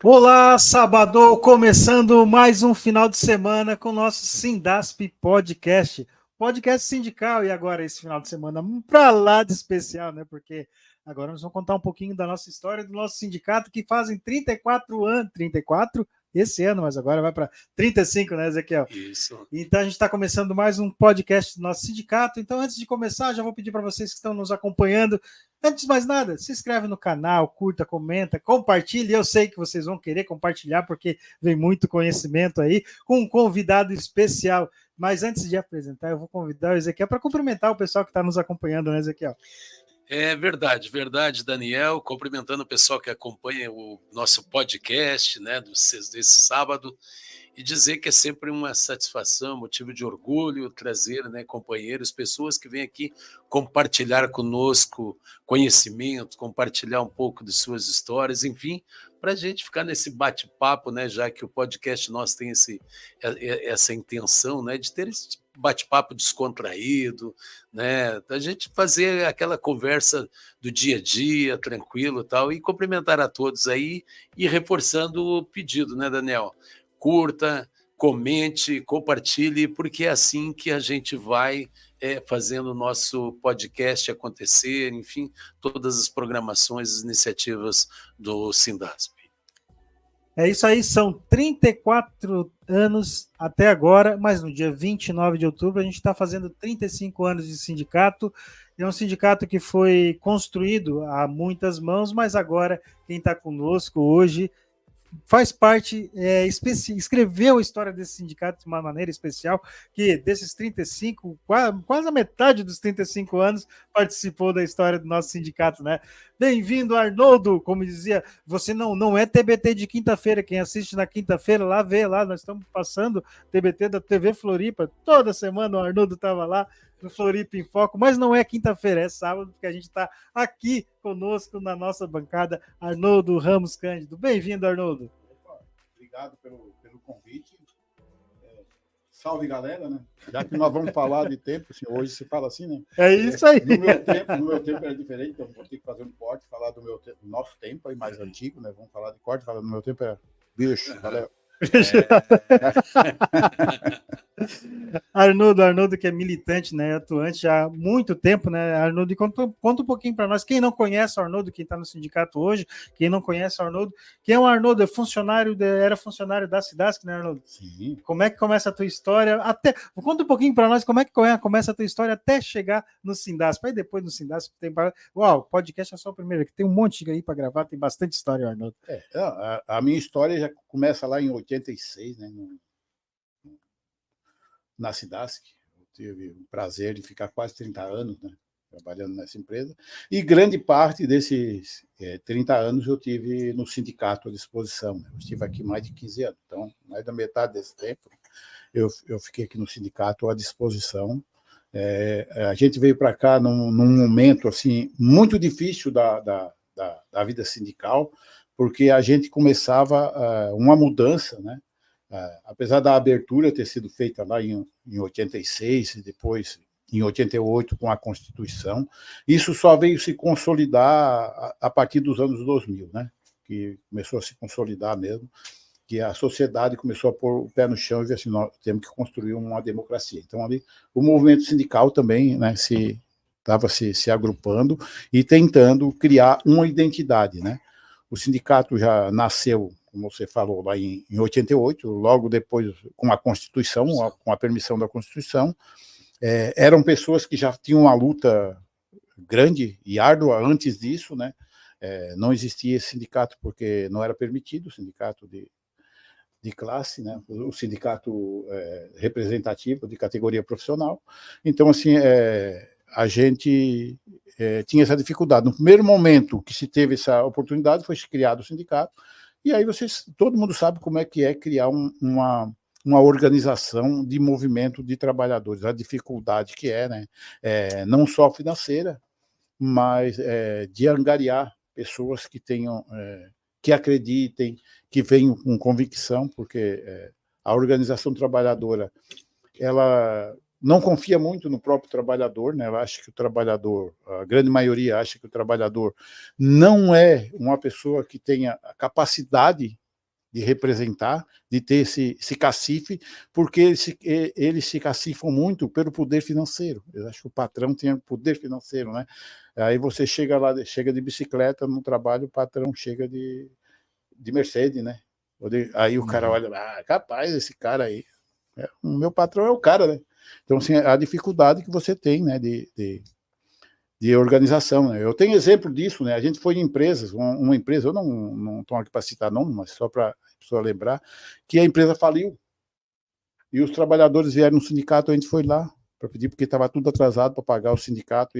Olá, Sabadão, começando mais um final de semana com o nosso Sindasp Podcast, podcast sindical, e agora esse final de semana para lá de especial, né? Porque agora nós vamos contar um pouquinho da nossa história, do nosso sindicato, que fazem 34 anos, 34 esse ano, mas agora vai para 35, né, Ezequiel? Isso. Então a gente está começando mais um podcast do nosso sindicato. Então, antes de começar, já vou pedir para vocês que estão nos acompanhando, antes de mais nada, se inscreve no canal, curta, comenta, compartilhe. Eu sei que vocês vão querer compartilhar, porque vem muito conhecimento aí, com um convidado especial. Mas antes de apresentar, eu vou convidar o Ezequiel para cumprimentar o pessoal que está nos acompanhando, né, Ezequiel? É verdade, Daniel. Cumprimentando o pessoal que acompanha o nosso podcast, né, desse sábado, e dizer que é sempre uma satisfação, motivo de orgulho trazer, né, companheiros, pessoas que vêm aqui compartilhar conosco conhecimento, compartilhar um pouco de suas histórias, enfim, para a gente ficar nesse bate-papo, né, já que o podcast nosso tem essa intenção, né, de ter esse bate-papo descontraído, né, da gente fazer aquela conversa do dia a dia, tranquilo e tal, e cumprimentar a todos aí e reforçando o pedido, né, Daniel? Curta, comente, compartilhe, porque é assim que a gente vai fazendo o nosso podcast acontecer, enfim, todas as programações, as iniciativas do Sindasp. É isso aí, são 34 anos até agora, mas no dia 29 de outubro a gente está fazendo 35 anos de sindicato. É um sindicato que foi construído a muitas mãos, mas agora quem está conosco hoje faz parte, escreveu a história desse sindicato de uma maneira especial, que desses 35, quase a metade dos 35 anos participou da história do nosso sindicato, né? Bem-vindo, Arnoldo, como dizia, você não é TBT de quinta-feira, quem assiste na quinta-feira, lá vê, lá nós estamos passando TBT da TV Floripa, toda semana o Arnoldo estava lá, no Floripa em Foco, mas não é quinta-feira, é sábado, porque a gente está aqui conosco na nossa bancada, Arnoldo Ramos Cândido. Bem-vindo, Arnoldo. Obrigado pelo convite. Salve, galera, né? Já que nós vamos falar de tempo, assim, hoje se fala assim, né? É isso aí. No meu tempo era diferente, então vou ter que fazer um corte, falar do nosso tempo aí mais antigo, né? Vamos falar de corte, falar do meu tempo era bicho, valeu. Arnoldo que é militante, né, atuante já há muito tempo, né, Arnoldo, conta um pouquinho para nós, quem não conhece o Arnoldo, quem está no sindicato hoje, quem não conhece o Arnoldo, quem é o Arnoldo, era funcionário da Cidasc, né, Arnoldo? Sim. Como é que começa a tua história, conta um pouquinho para nós, como é que começa a tua história até chegar no Sindasp, aí depois no Sindasp tem, o podcast é só o primeiro, que tem um monte aí para gravar, tem bastante história, Arnoldo. A minha história já começa lá em 86, né, na Cidasc. Eu tive o prazer de ficar quase 30 anos, né, trabalhando nessa empresa, e grande parte desses 30 anos eu tive no sindicato à disposição. Né? Eu estive aqui mais de 15 anos, então, mais da metade desse tempo, eu fiquei aqui no sindicato à disposição. A gente veio para cá num momento assim, muito difícil da vida sindical, porque a gente começava uma mudança, né? Apesar da abertura ter sido feita lá em 86 e depois em 88 com a Constituição, isso só veio se consolidar a partir dos anos 2000, né? Que começou a se consolidar mesmo, que a sociedade começou a pôr o pé no chão e ver assim, nós temos que construir uma democracia. Então, ali, o movimento sindical também, né, estava se agrupando e tentando criar uma identidade, né? O sindicato já nasceu, como você falou, lá em 88, logo depois, com a Constituição, com a permissão da Constituição. Eram pessoas que já tinham uma luta grande e árdua antes disso, né? Não existia esse sindicato porque não era permitido, o sindicato de classe, né? O sindicato representativo de categoria profissional. Então, assim, a gente tinha essa dificuldade. No primeiro momento que se teve essa oportunidade, foi criado o sindicato, e aí todo mundo sabe como é que criar uma organização de movimento de trabalhadores, a dificuldade que né? Não só financeira, mas de angariar pessoas que tenham, que acreditem, que venham com convicção, porque a organização trabalhadora, ela não confia muito no próprio trabalhador, né? Ela acha que o trabalhador, a grande maioria acha que o trabalhador não é uma pessoa que tenha a capacidade de representar, de ter esse cacife, porque eles se cacifam muito pelo poder financeiro. Eu acho que o patrão tem poder financeiro, né? Aí você chega lá, chega de bicicleta no trabalho, o patrão chega de Mercedes, né? Aí o cara olha, capaz, esse cara aí, o meu patrão é o cara, né? Então, assim, a dificuldade que você tem, né, de organização, né? Eu tenho exemplo disso, né? A gente foi em empresas, uma empresa, eu não estou aqui para citar nome, mas só para a pessoa lembrar, que a empresa faliu. E os trabalhadores vieram no sindicato, a gente foi lá para pedir, porque estava tudo atrasado para pagar o sindicato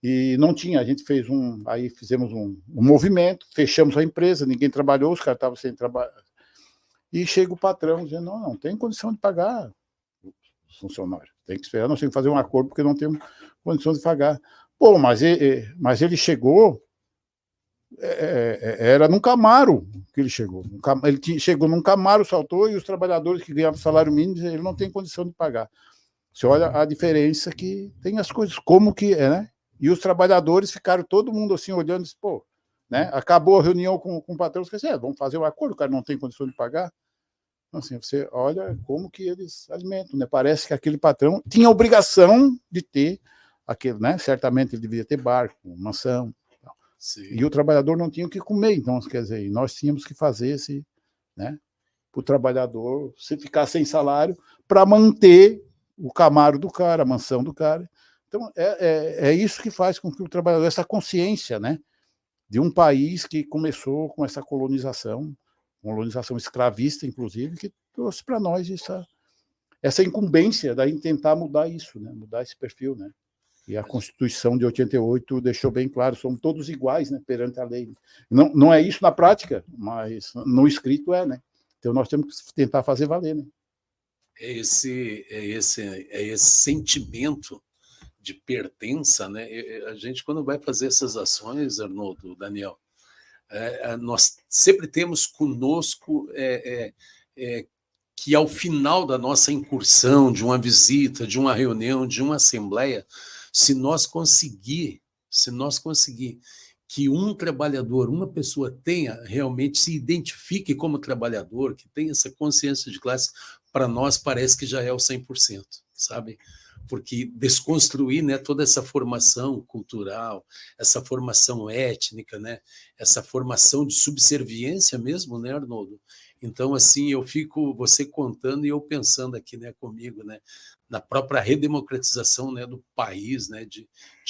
e não tinha. A gente aí fizemos um movimento, fechamos a empresa, ninguém trabalhou, os caras estavam sem trabalho. E chega o patrão dizendo, não tem condição de pagar os funcionários. Tem que esperar, nós temos que fazer um acordo, porque não temos condição de pagar. Pô, mas ele chegou, era num Camaro que ele chegou. Ele chegou num Camaro, saltou, e os trabalhadores que ganhavam salário mínimo, ele não tem condição de pagar. Você olha a diferença que tem as coisas, como que é, né? E os trabalhadores ficaram todo mundo assim, olhando, disse, pô, né? Acabou a reunião com o patrão, você disse, vamos fazer um acordo, o cara não tem condição de pagar. Então, assim, você olha como que eles alimentam, né? Parece que aquele patrão tinha a obrigação de ter aquele, né? Certamente ele devia ter barco, mansão. Sim. E o trabalhador não tinha o que comer, então, quer dizer, nós tínhamos que fazer né? Para o trabalhador se ficar sem salário para manter o Camaro do cara, a mansão do cara. Então, é isso que faz com que o trabalhador, essa consciência, né? De um país que começou com essa colonização escravista, inclusive, que trouxe para nós essa incumbência de tentar mudar isso, né? Mudar esse perfil, né? E a Constituição de 88 deixou bem claro, somos todos iguais, né, perante a lei. Não é isso na prática, mas no escrito né? Então nós temos que tentar fazer valer, né? É esse sentimento de pertença, né? A gente, quando vai fazer essas ações, Arnoldo, Daniel, nós sempre temos conosco que ao final da nossa incursão, de uma visita, de uma reunião, de uma assembleia, se nós conseguir que um trabalhador, uma pessoa realmente se identifique como trabalhador, que tenha essa consciência de classe, para nós parece que já é o 100%, sabe? Porque desconstruir, né, toda essa formação cultural, essa formação étnica, né, essa formação de subserviência mesmo, né, Arnoldo? Então, assim, eu fico você contando e eu pensando aqui, né, comigo, né, na própria redemocratização, né, do país, né, de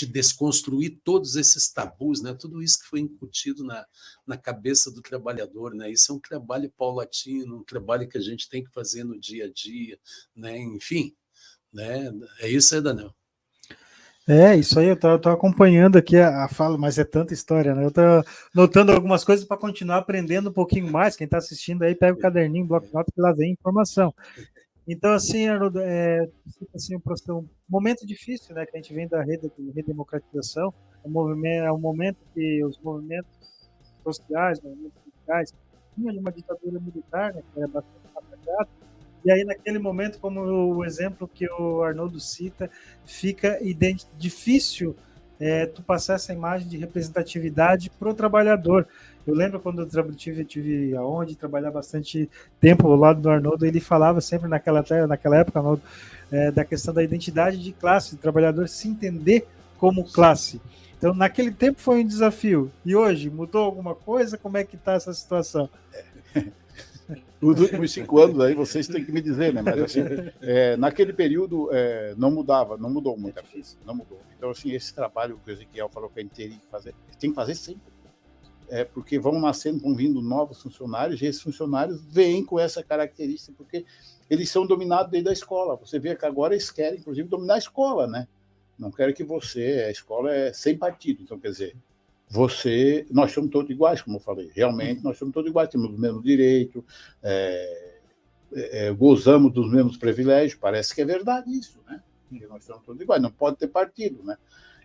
desconstruir todos esses tabus, né, tudo isso que foi incutido na cabeça do trabalhador, né? Isso é um trabalho paulatino, um trabalho que a gente tem que fazer no dia a dia, né? Enfim, né? É isso, Daniel. Isso aí, eu tô acompanhando aqui a fala, mas é tanta história, né? Eu tô notando algumas coisas para continuar aprendendo um pouquinho mais. Quem está assistindo aí, pega o caderninho, bloco de notas, que lá vem informação. Então, assim, Arnoldo, assim, um momento difícil, né? Que a gente vem da redemocratização, é um momento que os movimentos sociais, movimentos sindicais, tinham uma ditadura militar, né? Que era bastante massacrada. E aí, naquele momento, como o exemplo que o Arnoldo cita, fica difícil tu passar essa imagem de representatividade para o trabalhador. Eu lembro quando eu tive aonde trabalhar bastante tempo ao lado do Arnoldo, ele falava sempre naquela época, Arnoldo, da questão da identidade de classe, do trabalhador se entender como classe. Então, naquele tempo foi um desafio. E hoje, mudou alguma coisa? Como é que está essa situação? Nos últimos 5 anos, aí vocês têm que me dizer, né? Mas assim, naquele período não mudou muita coisa, não mudou. Então, assim, esse trabalho que o Ezequiel falou que a gente teria que fazer, tem que fazer sempre. Porque vão vindo novos funcionários, e esses funcionários vêm com essa característica, porque eles são dominados desde a escola. Você vê que agora eles querem, inclusive, dominar a escola, né? Não querem que a escola é sem partido. Então, quer dizer, nós somos todos iguais, como eu falei. Realmente, nós somos todos iguais, temos os mesmos direitos, gozamos dos mesmos privilégios. Parece que é verdade isso, né? Porque nós somos todos iguais, não pode ter partido, né?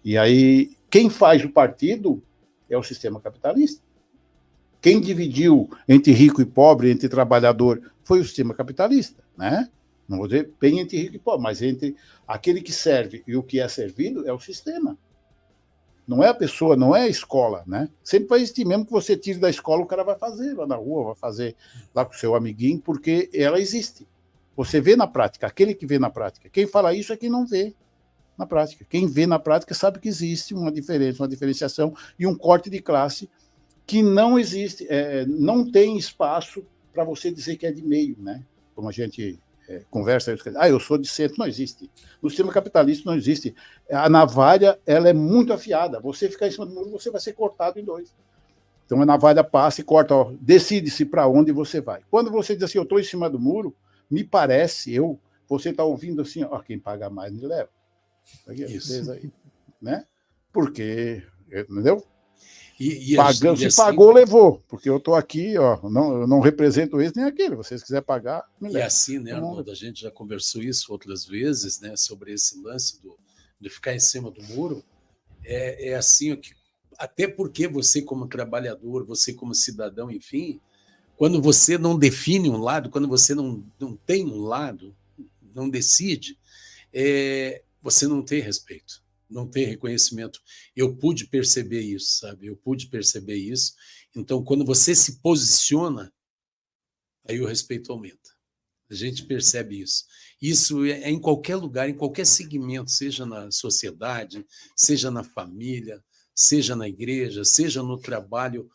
E aí, quem faz o partido é o sistema capitalista. Quem dividiu entre rico e pobre, entre trabalhador, foi o sistema capitalista, né? Não vou dizer bem entre rico e pobre, mas entre aquele que serve e o que é servido é o sistema. Não é a pessoa, não é a escola, né? Sempre vai existir, mesmo que você tire da escola, o cara vai fazer lá na rua, vai fazer lá com o seu amiguinho, porque ela existe. Você vê na prática, aquele que vê na prática. Quem fala isso é quem não vê na prática. Quem vê na prática sabe que existe uma diferença, uma diferenciação e um corte de classe que não existe, não tem espaço para você dizer que é de meio, né? Como a gente conversa, eu sou de centro, não existe. No sistema capitalista não existe. A navalha, ela é muito afiada. Você ficar em cima do muro, você vai ser cortado em dois. Então a navalha passa e corta, decide-se para onde você vai. Quando você diz assim, eu estou em cima do muro, me parece, você está ouvindo assim, quem paga mais me leva. Vocês aí, né? Porque, entendeu? Pagando, se assim, pagou, levou. Porque eu estou aqui, eu não represento esse nem aquele. Vocês quiserem pagar, me leva. E assim, né, Arnoldo, a gente já conversou isso outras vezes, né, sobre esse lance de ficar em cima do muro. É assim, até porque você, como trabalhador, você, como cidadão, enfim, quando você não define um lado, quando você não tem um lado, não decide, você não tem respeito, não tem reconhecimento. Eu pude perceber isso, sabe? Eu pude perceber isso. Então, quando você se posiciona, aí o respeito aumenta. A gente percebe isso. Isso é em qualquer lugar, em qualquer segmento, seja na sociedade, seja na família, seja na igreja, seja no trabalho,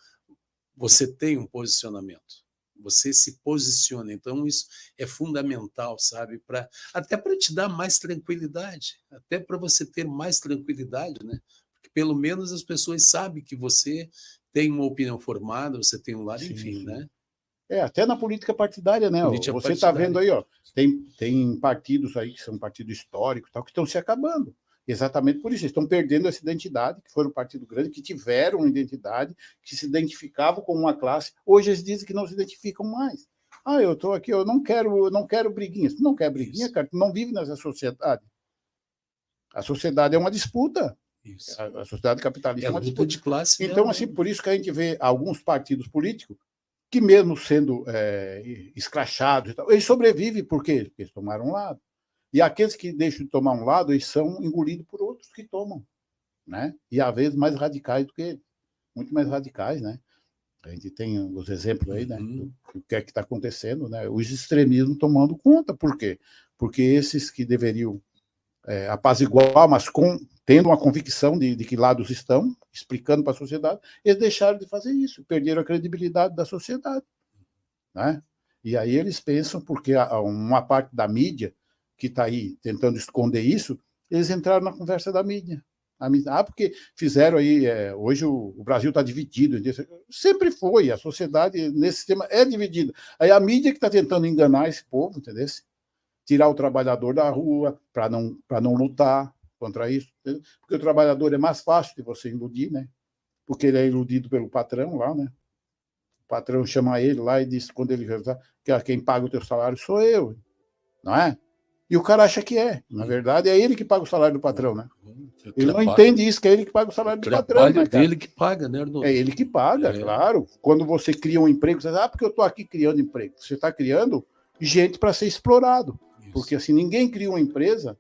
você tem um posicionamento. Você se posiciona. Então, isso é fundamental, sabe? Até para te dar mais tranquilidade, até para você ter mais tranquilidade, né? Porque pelo menos as pessoas sabem que você tem uma opinião formada, você tem um lado, sim, enfim, né? Até na política partidária, né? Você está vendo aí, tem partidos aí que são partidos históricos, tal, que estão se acabando. Exatamente por isso, eles estão perdendo essa identidade, que foram um partido grande, que tiveram uma identidade, que se identificavam com uma classe. Hoje eles dizem que não se identificam mais. Eu estou aqui, eu não quero briguinhas. Tu não quer briguinha, isso, cara? Tu não vive nessa sociedade. A sociedade é uma disputa. Isso. A sociedade capitalista é uma disputa de classe. Então, assim, por isso que a gente vê alguns partidos políticos que, mesmo sendo escrachados, eles sobrevivem. Por quê? Porque eles tomaram um lado. E aqueles que deixam de tomar um lado, eles são engolidos por outros que tomam, né? E às vezes mais radicais do que eles, muito mais radicais, né? A gente tem os exemplos aí, né? Do que é que está acontecendo, né? Os extremismos tomando conta. Por quê? Porque esses que deveriam apaziguar, mas tendo uma convicção de que lados estão, explicando para a sociedade, eles deixaram de fazer isso, perderam a credibilidade da sociedade, né? E aí eles pensam, porque uma parte da mídia que está aí tentando esconder isso, eles entraram na conversa da mídia. Porque fizeram aí, hoje o Brasil está dividido, sempre foi, a sociedade nesse sistema é dividida. Aí a mídia que está tentando enganar esse povo, entendeu? Tirar o trabalhador da rua para não lutar contra isso, entendeu? Porque o trabalhador é mais fácil de você iludir, né? Porque ele é iludido pelo patrão lá, né? O patrão chama ele lá e diz, quando ele resolve, que quem paga o teu salário sou eu, não é? E o cara acha que na verdade, é ele que paga o salário do patrão, né? Ele não entende isso, que é ele que paga o salário do patrão, né, cara? É dele que paga, né, Arnoldo? É ele que paga, claro. Quando você cria um emprego, você diz, porque eu estou aqui criando emprego. Você está criando gente para ser explorado. Isso. Porque assim, ninguém cria uma empresa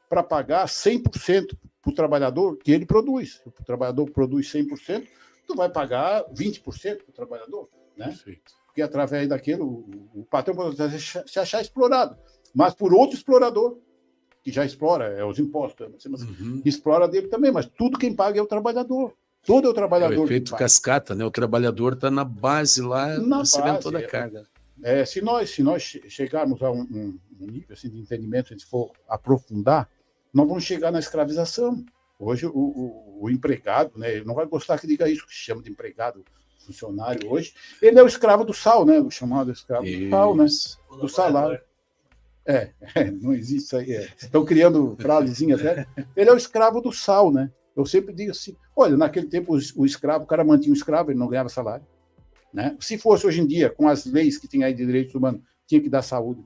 para pagar 100% para o trabalhador que ele produz. Se o trabalhador produz 100%, tu vai pagar 20% para o trabalhador, né? Perfeito. Porque através daquilo, o patrão pode se achar explorado. Mas por outro explorador, que já explora, os impostos, explora dele também, mas tudo quem paga é o trabalhador. Todo é o trabalhador. É o efeito cascata, né? O trabalhador está na base lá, recebendo toda a carga. Se nós chegarmos a um nível assim, de entendimento, se a gente for aprofundar, nós vamos chegar na escravização. Hoje, o empregado, né, ele não vai gostar que diga isso, que se chama de empregado, funcionário hoje, ele é o escravo do sal, né? O chamado escravo do sal, né? Do salário. Não existe isso aí. Estão criando frasezinhas, né? Ele é o escravo do sal, né? Eu sempre digo assim, olha, naquele tempo o escravo, o cara mantinha o escravo, ele não ganhava salário, né? Se fosse hoje em dia, com as leis que tem aí de direitos humanos, tinha que dar saúde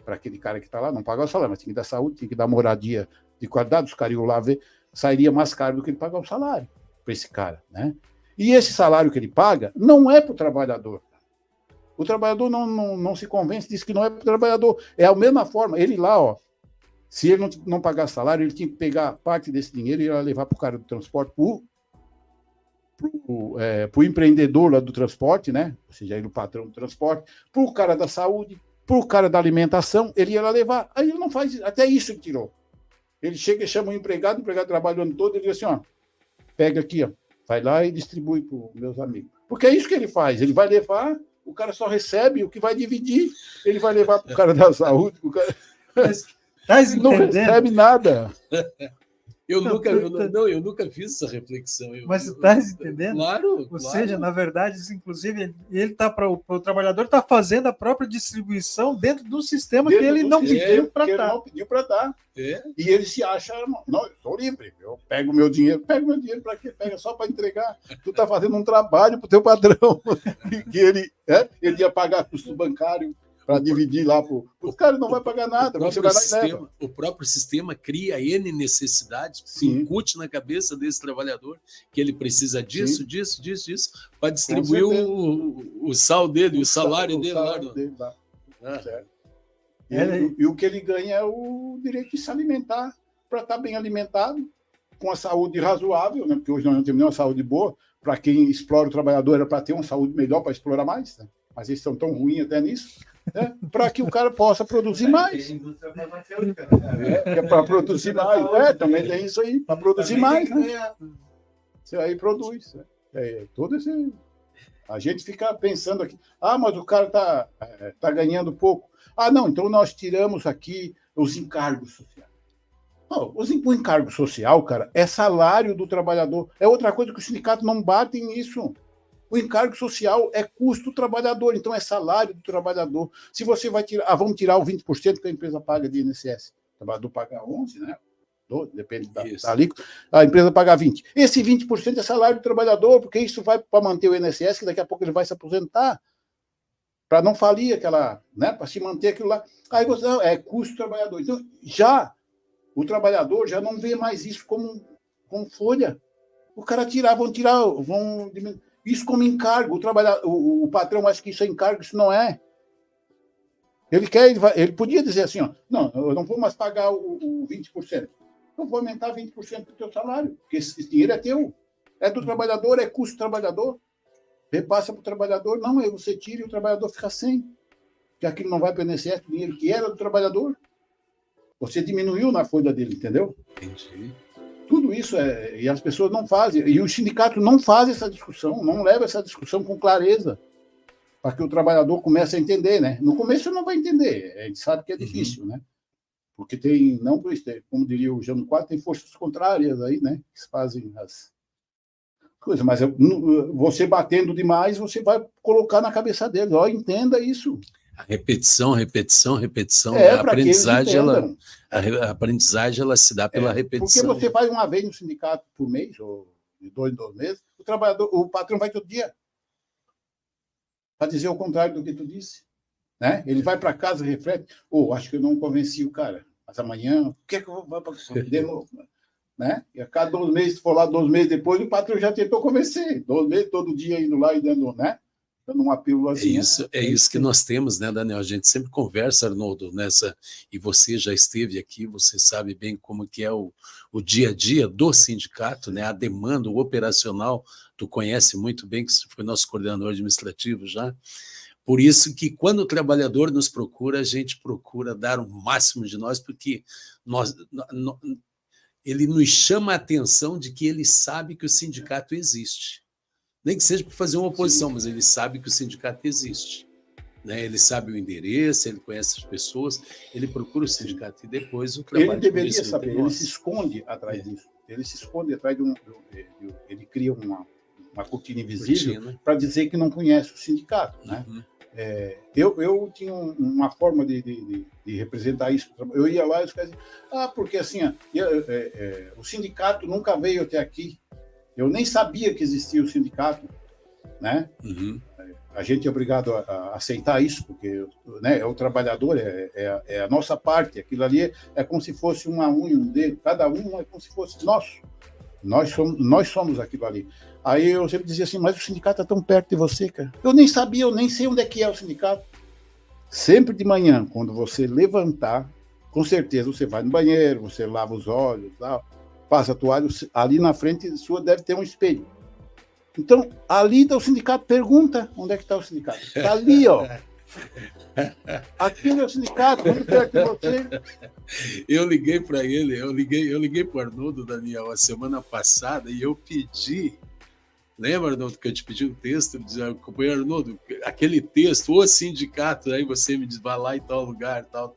para aquele cara que está lá, não pagar o salário, mas tinha que dar saúde, tinha que dar moradia de qualidade, os caras iam lá ver, sairia mais caro do que ele pagar o salário para esse cara, né? E esse salário que ele paga não é para o trabalhador. O trabalhador não se convence, diz que não é para o trabalhador. É a mesma forma, ele lá, Se ele não pagar salário, ele tinha que pegar parte desse dinheiro e ia levar para o cara do transporte, para o empreendedor lá do transporte, né? Ou seja, ele, o patrão do transporte, para o cara da saúde, para o cara da alimentação, ele ia lá levar. Aí ele não faz, até isso ele tirou. Ele chega e chama o empregado trabalha o ano todo, ele diz assim, ó, pega aqui, ó, vai lá e distribui para os meus amigos. Porque é isso que ele faz, ele vai levar, o cara só recebe, o que vai dividir, ele vai levar para o cara da saúde, o cara... não recebe nada. Eu nunca fiz essa reflexão. Mas você está entendendo? Claro. Ou seja, na verdade, inclusive, ele tá o trabalhador está fazendo a própria distribuição dentro do sistema que ele não pediu para dar. Não pediu para dar. E ele se acha, não, eu sou livre, eu pego meu dinheiro para quê? Pega só para entregar. Tu está fazendo um trabalho para o teu padrão, que ele ia pagar custo bancário para dividir lá os caras não vai pagar nada. O próprio sistema cria N necessidades, incute na cabeça desse trabalhador que ele precisa disso, para distribuir o sal dele, o salário dele lá. E o que ele ganha é o direito de se alimentar, para estar bem alimentado, com a saúde razoável, né? Porque hoje nós não temos nenhuma saúde boa. Para quem explora o trabalhador, era para ter uma saúde melhor, para explorar mais, né? Mas eles estão tão ruins até nisso. Para que o cara possa produzir mais. Para produzir mais. Também tem isso aí, para produzir mais. Né? Você aí produz. Todo esse... A gente fica pensando aqui, mas o cara tá ganhando pouco. Não, então nós tiramos aqui os encargos sociais. O encargo social, cara, é salário do trabalhador. É outra coisa que o sindicato não bate nisso. O encargo social é custo do trabalhador, então é salário do trabalhador. Se você vai tirar, vamos tirar o 20% que a empresa paga de INSS. O trabalhador paga 11%, né? 12%, depende da alíquota. A empresa paga 20%. Esse 20% é salário do trabalhador, porque isso vai para manter o INSS, que daqui a pouco ele vai se aposentar. Para não falir aquela, né? Para se manter aquilo lá. Aí você, é custo do trabalhador. Então, o trabalhador já não vê mais isso como folha. O cara vão diminuir. Isso como encargo. O patrão acha que isso é encargo, isso não é. Ele podia dizer assim, não, eu não vou mais pagar o 20%. Eu vou aumentar 20% do teu salário, porque esse dinheiro é teu. É do trabalhador, é custo do trabalhador. Repassa para o trabalhador, não, aí você tira e o trabalhador fica sem. Porque aquilo não vai para o INSS, o dinheiro que era do trabalhador. Você diminuiu na folha dele, entendeu? Entendi. Tudo isso e as pessoas não fazem, e o sindicato não faz essa discussão, não leva essa discussão com clareza, para que o trabalhador comece a entender, né? No começo não vai entender, a gente sabe que é difícil, né? Porque como diria o Jânio Quadros, tem forças contrárias aí, né? Que fazem as coisas, mas você batendo demais, você vai colocar na cabeça deles, entenda isso. A repetição. A aprendizagem ela se dá pela repetição. Porque você faz uma vez no sindicato por mês, ou de 2 em 2 meses, o patrão vai todo dia para dizer o contrário do que tu disse. Né? Ele vai para casa e reflete, acho que eu não convenci o cara, mas amanhã, o que é que eu vou de novo? Né? E a cada 2 meses, se for lá 2 meses depois, o patrão já tentou convencer. 2 meses, todo dia indo lá e dando, né? Uma pílula assim. É isso que nós temos, né, Daniel? A gente sempre conversa, Arnoldo, e você já esteve aqui, você sabe bem como que é o dia a dia do sindicato, né? A demanda, o operacional, tu conhece muito bem, que foi nosso coordenador administrativo já. Por isso que quando o trabalhador nos procura, a gente procura dar o máximo de nós, porque ele nos chama a atenção de que ele sabe que o sindicato existe. Nem que seja para fazer uma oposição, mas ele sabe que o sindicato existe. Né? Ele sabe o endereço, ele conhece as pessoas, ele procura o sindicato e depois o trabalho... Ele deveria saber, ele se esconde atrás disso. Ele se esconde atrás ele cria uma cortina invisível para dizer que não conhece o sindicato. Né? Eu tinha uma forma de representar isso. Eu ia lá e os caras diziam, porque assim, o sindicato nunca veio até aqui. Eu nem sabia que existia o sindicato, né? A gente é obrigado a aceitar isso, porque, né, é o trabalhador, é a nossa parte. Aquilo ali é como se fosse uma unha, um dedo. Cada um é como se fosse nosso. Nós somos aquilo ali. Aí eu sempre dizia assim, mas o sindicato está tão perto de você, cara. Eu nem sabia, eu nem sei onde é que é o sindicato. Sempre de manhã, quando você levantar, Com certeza você vai no banheiro, você lava os olhos, tal, passa a toalha, ali na frente sua deve ter um espelho. Então, ali está o sindicato, pergunta onde é que está o sindicato. Está ali, ó. Aquele é o sindicato, muito perto de você. Eu liguei para ele, eu liguei para o Arnoldo, Daniel, a semana passada, e eu pedi, lembra, Arnoldo, que eu te pedi um texto, dizia, companheiro Arnoldo, aquele texto, o sindicato, aí você me diz, vai lá em tal lugar, tal.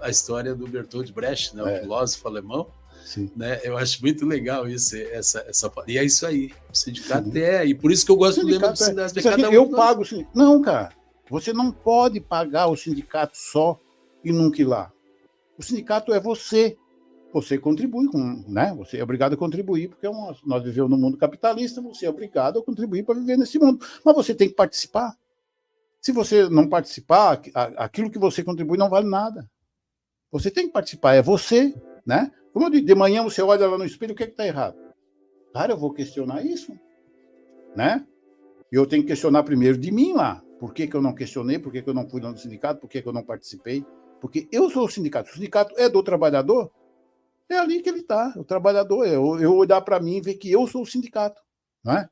A história do Bertolt Brecht, né, o filósofo alemão. Sim. Né? Eu acho muito legal isso, essa. E é isso aí. O sindicato e por isso que eu gosto do lema do sindicato. Eu pago o sindicato. Não, cara. Você não pode pagar o sindicato só e nunca ir lá. O sindicato é você. Você contribui com, né? Você é obrigado a contribuir, porque nós vivemos no mundo capitalista, você é obrigado a contribuir para viver nesse mundo. Mas você tem que participar. Se você não participar, aquilo que você contribui não vale nada. Você tem que participar, é você, né? Como eu disse, de manhã você olha lá no espelho, o que está errado? Cara, eu vou questionar isso, né? E eu tenho que questionar primeiro de mim lá. Por que eu não questionei? Por que eu não fui no sindicato? Por que eu não participei? Porque eu sou o sindicato. O sindicato é do trabalhador. É ali que ele está. O trabalhador, eu olhar para mim e ver que eu sou o sindicato, né?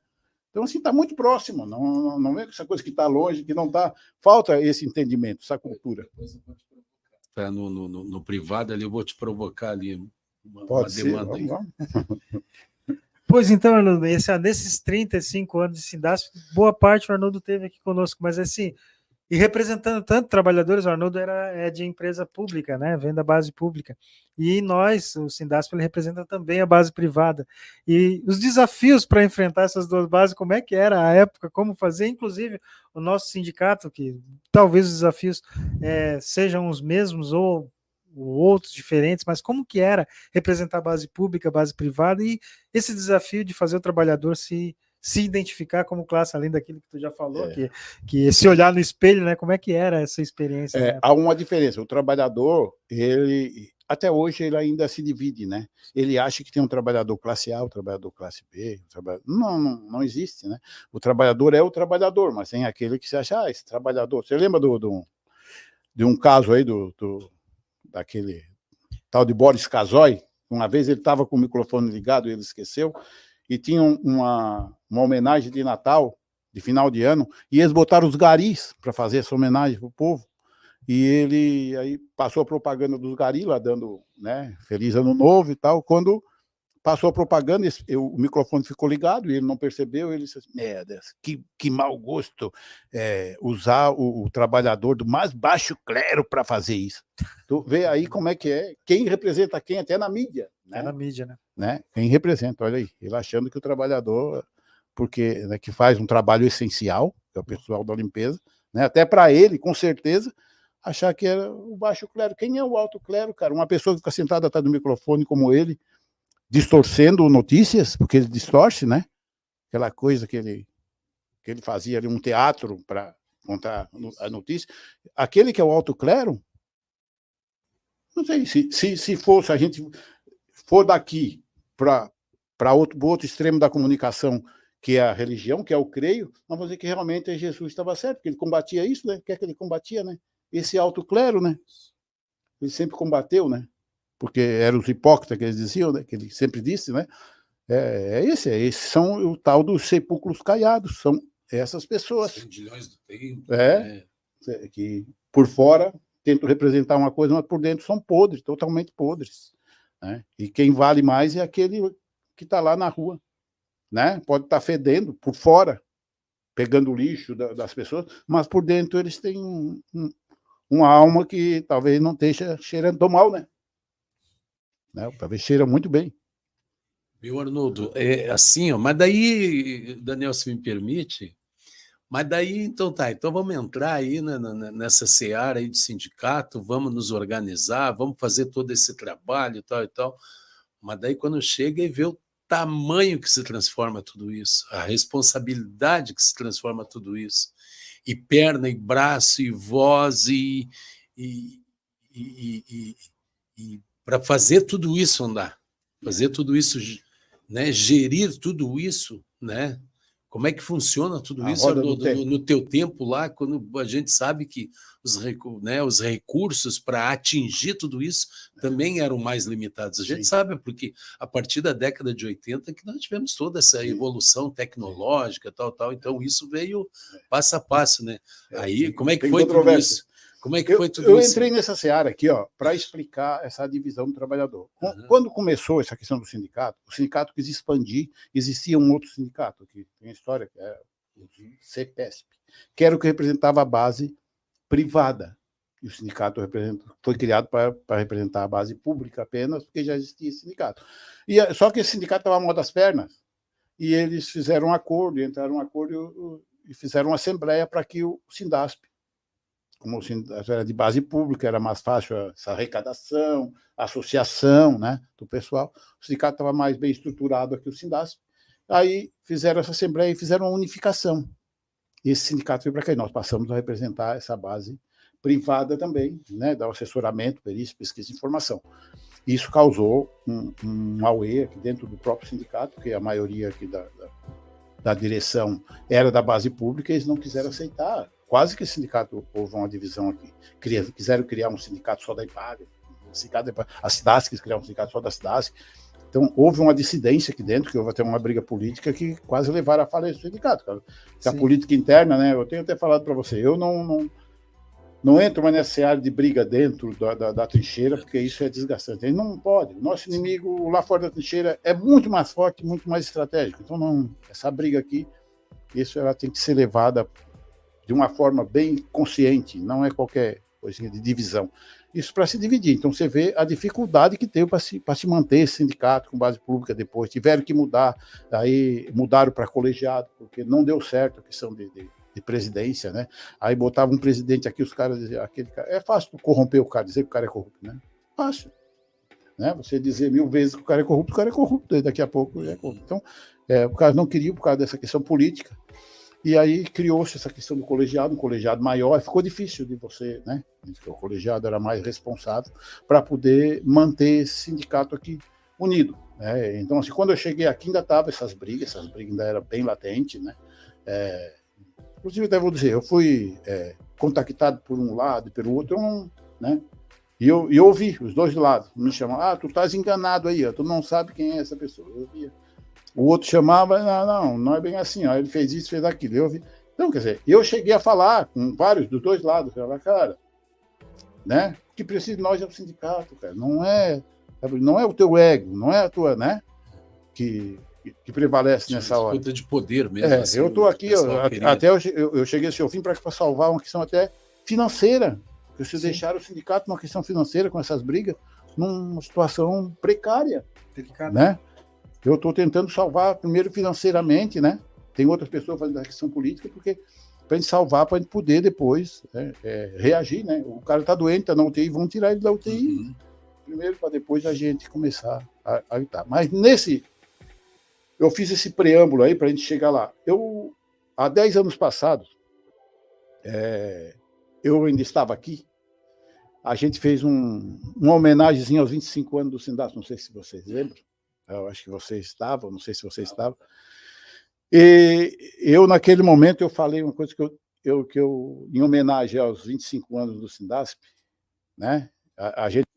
Então, assim, está muito próximo. Não é essa coisa que está longe, que não está... Falta esse entendimento, essa cultura. No privado ali, eu vou te provocar ali uma demanda aí. Vamos. Pois então, Arnoldo, desses 35 anos de Sindasp, boa parte o Arnoldo teve aqui conosco, mas assim, e representando tanto trabalhadores, o Arnoldo é de empresa pública, né? Vem da base pública. E nós, o Sindasp, ele representa também a base privada. E os desafios para enfrentar essas duas bases, como é que era a época, como fazer, inclusive o nosso sindicato, que talvez os desafios sejam os mesmos ou outros diferentes, mas como que era representar a base pública, a base privada, e esse desafio de fazer o trabalhador se identificar como classe, além daquilo que tu já falou, que se olhar no espelho, né? Como é que era essa experiência? Há uma diferença. O trabalhador, até hoje, ele ainda se divide, né? Ele acha que tem um trabalhador classe A, um trabalhador classe B. Não existe, né? O trabalhador é o trabalhador, mas tem aquele que se acha, esse trabalhador... Você lembra de um caso aí daquele tal de Boris Casoy? Uma vez ele estava com o microfone ligado e ele esqueceu, e tinha uma homenagem de Natal, de final de ano, e eles botaram os garis para fazer essa homenagem para o povo, e ele aí passou a propaganda dos garis lá, dando, né, Feliz Ano Novo e tal. Quando passou a propaganda, o microfone ficou ligado e ele não percebeu, ele disse assim, merda, que mau gosto usar o trabalhador do mais baixo clero para fazer isso. Tu vê aí como é que é, quem representa quem, até na mídia. Né? É na mídia, né? Quem representa, olha aí, ele achando que o trabalhador, porque né, que faz um trabalho essencial, que é o pessoal da limpeza, né? Até para ele, com certeza, achar que era o baixo clero. Quem é o alto clero, cara? Uma pessoa que fica sentada atrás do microfone como ele, distorcendo notícias, porque ele distorce, né? Aquela coisa que ele fazia ali, um teatro para contar a notícia. Aquele que é o alto clero, não sei, se fosse, a gente for daqui para outro extremo da comunicação, que é a religião, que é o creio, nós vamos dizer que realmente Jesus estava certo, porque ele combatia isso, né? O que é que ele combatia, né? Esse alto clero, né? Ele sempre combateu, né? Porque eram os hipócritas que eles diziam, né? Que ele sempre disse, né? Esses são o tal dos sepulcros caiados, são essas pessoas. Vendilhões do tempo. Que por fora tentam representar uma coisa, mas por dentro são podres, totalmente podres. Né? E quem vale mais é aquele que está lá na rua. Né? Pode estar fedendo por fora, pegando o lixo das pessoas, mas por dentro eles têm uma alma que talvez não esteja cheirando tão mal, né? Talvez cheira muito bem. Meu Arnoldo, assim, ó, mas daí, Daniel, se me permite, mas daí, então vamos entrar aí nessa seara aí de sindicato, vamos nos organizar, vamos fazer todo esse trabalho e tal, mas daí quando chega e vê o tamanho que se transforma tudo isso, a responsabilidade que se transforma tudo isso, e perna, e braço, e voz, e para fazer tudo isso andar, fazer tudo isso, né, gerir tudo isso, né, Como é que funciona tudo A isso roda do tempo. no teu tempo lá, quando a gente sabe que os recursos para atingir tudo isso também eram mais limitados. A gente Sim. sabe, porque a partir da década de 80 que nós tivemos toda essa evolução tecnológica, tal, então isso veio passo a passo, né? Aí, como é que foi tudo isso? Como é que foi tudo eu isso? entrei nessa seara aqui, para explicar essa divisão do trabalhador. Uhum. Quando começou essa questão do sindicato, o sindicato quis expandir, existia um outro sindicato, que tem a história, que é o CEPESP, que era o que representava a base privada. E o sindicato foi criado para representar a base pública apenas, porque já existia esse sindicato. Só que esse sindicato estava mal das pernas, e eles fizeram um acordo, entraram em um acordo e fizeram uma assembleia para que o Sindasp, como o Sindasp era de base pública, era mais fácil essa arrecadação, a associação, né, do pessoal, o sindicato estava mais bem estruturado que o Sindasp. Aí fizeram essa assembleia e fizeram uma unificação. E esse sindicato veio para cá e nós passamos a representar essa base privada também, né, do assessoramento, perícia, pesquisa e informação. Isso causou um auê aqui dentro do próprio sindicato, porque a maioria aqui da direção era da base pública e eles não quiseram aceitar. Quase que o sindicato houve uma divisão aqui. Quiseram criar um sindicato só da IPAG, a SIDASC quis criar um sindicato só da SIDASC. Então, houve uma dissidência aqui dentro, que houve até uma briga política que quase levaram à falência do sindicato. Cara. A política interna, né? Eu tenho até falado para você, eu não entro mais nessa área de briga dentro da trincheira, porque isso é desgastante. Ele não pode. Nosso inimigo lá fora da trincheira é muito mais forte, muito mais estratégico. Então, essa briga aqui, ela tem que ser levada de uma forma bem consciente, não é qualquer coisinha de divisão. Isso para se dividir. Então, você vê a dificuldade que teve para se manter esse sindicato com base pública depois. Tiveram que mudar, aí mudaram para colegiado, porque não deu certo a questão de presidência, né? Aí botava um presidente aqui, os caras diziam, aquele cara, é fácil corromper o cara, dizer que o cara é corrupto, né? Fácil. Né? Você dizer 1000 vezes que o cara é corrupto, e daqui a pouco ele é corrupto. Então, o cara não queria por causa dessa questão política, e aí criou-se essa questão do colegiado, um colegiado maior, e ficou difícil de você, né? O colegiado era mais responsável para poder manter esse sindicato aqui unido. Né? Então, assim, quando eu cheguei aqui, ainda estavam essas brigas ainda eram bem latentes, né? Inclusive, até vou dizer, eu fui contactado por um lado e pelo outro, né? E eu ouvi os dois lados, me chamam, tu estás enganado aí, tu não sabe quem é essa pessoa. Eu via. O outro chamava, não é bem assim, ele fez isso, fez aquilo. Eu vi. Então, quer dizer, eu cheguei a falar com vários dos dois lados, cara, né? O que precisa de nós é o sindicato, cara, não é o teu ego, não é a tua, né? Que prevalece nessa hora. Disputa de poder mesmo. Assim, eu estou aqui, até eu cheguei assim, eu vim para salvar uma questão até financeira, porque se deixaram o sindicato numa questão financeira com essas brigas, numa situação precária, né? Eu estou tentando salvar primeiro financeiramente, né? Tem outras pessoas fazendo a questão política, porque para a gente salvar, para a gente poder depois reagir, né? O cara está doente, está na UTI, vão tirar ele da UTI primeiro, para depois a gente começar a lutar. Mas eu fiz esse preâmbulo aí para a gente chegar lá. Há 10 anos passados, eu ainda estava aqui, a gente fez uma homenagemzinha aos 25 anos do Sindasp, não sei se vocês lembram, eu acho que vocês estavam, não sei se vocês estavam. E eu, naquele momento, eu falei uma coisa que eu em homenagem aos 25 anos do Sindasp, né? A gente,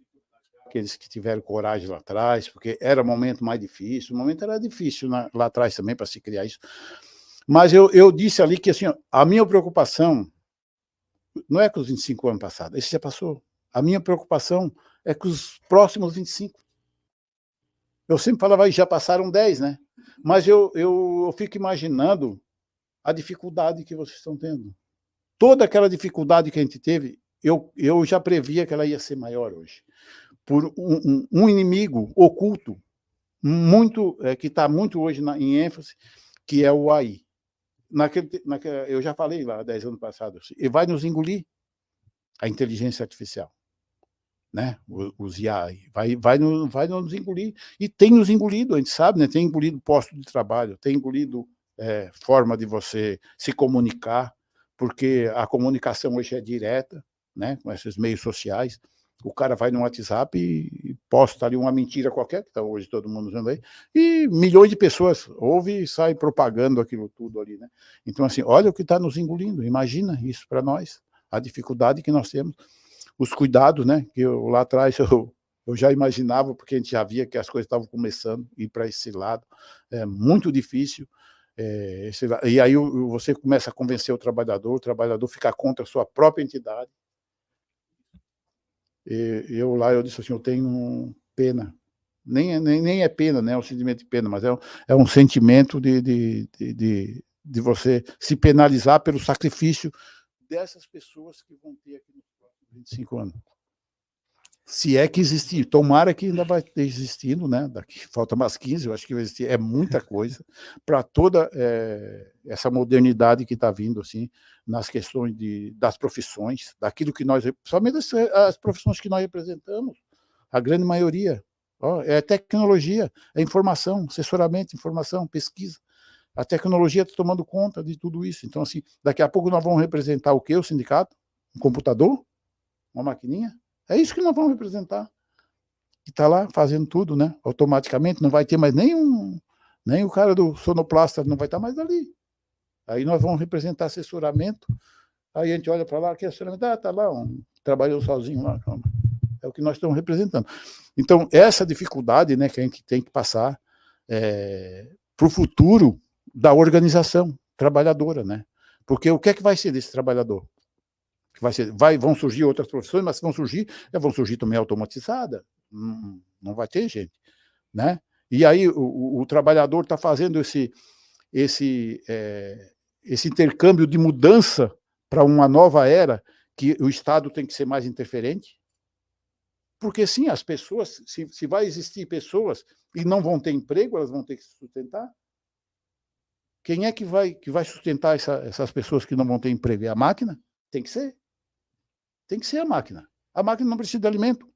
aqueles que tiveram coragem lá atrás, porque era o momento mais difícil, o momento era difícil lá atrás também para se criar isso. Mas eu disse ali que assim, a minha preocupação não é com os 25 anos passados, esse já passou. A minha preocupação é com os próximos 25. Eu sempre falava, já passaram 10, né? Mas eu fico imaginando a dificuldade que vocês estão tendo. Toda aquela dificuldade que a gente teve, eu já previa que ela ia ser maior hoje. Por um inimigo oculto, muito que está muito hoje em ênfase, que é o AI. Eu já falei lá 10 anos passados, e vai nos engolir a inteligência artificial. Né? Os IA vai nos engolir, e tem nos engolido, a gente sabe, né? Tem engolido posto de trabalho, tem engolido forma de você se comunicar, porque a comunicação hoje é direta, né? Com esses meios sociais, o cara vai no WhatsApp e posta ali uma mentira qualquer, que está hoje todo mundo usando aí, e milhões de pessoas ouvem e saem propagando aquilo tudo ali, né? Então, assim, olha o que está nos engolindo, imagina isso para nós, a dificuldade que nós temos, os cuidados, né? Que eu, lá atrás eu já imaginava, porque a gente já via que as coisas estavam começando a ir para esse lado, é muito difícil, e aí você começa a convencer o trabalhador fica contra a sua própria entidade. Eu disse assim, eu tenho pena, nem é pena, né, é um sentimento de pena, mas é um sentimento de você se penalizar pelo sacrifício dessas pessoas que vão ter aqui nos próximos 25 anos. Se é que existir, tomara que ainda vai ter existindo, né? Daqui falta mais 15, eu acho que vai existir, é muita coisa para toda essa modernidade que está vindo assim, nas questões das profissões, daquilo que nós, somente as profissões que nós representamos, a grande maioria, é tecnologia, é informação, assessoramento, informação, pesquisa. A tecnologia está tomando conta de tudo isso. Então, assim, daqui a pouco nós vamos representar o quê? O sindicato? Um computador? Uma maquininha? É isso que nós vamos representar. Que está lá fazendo tudo, né? Automaticamente, não vai ter mais nem o cara do sonoplasta, não vai estar mais ali. Aí nós vamos representar assessoramento, aí a gente olha para lá, que assessoramento, está lá, trabalhou sozinho lá, é o que nós estamos representando. Então, essa dificuldade, né, que a gente tem que passar para o futuro da organização trabalhadora, né? Porque o que é que vai ser desse trabalhador? Vão surgir outras profissões, mas vão surgir também automatizadas, não vai ter gente, né? E aí o trabalhador está fazendo esse intercâmbio de mudança para uma nova era, que o Estado tem que ser mais interferente, porque sim, as pessoas, se vai existir pessoas e não vão ter emprego, elas vão ter que se sustentar. Quem é que vai sustentar essas pessoas que não vão ter emprego? É a máquina? Tem que ser. Tem que ser a máquina. A máquina não precisa de alimento,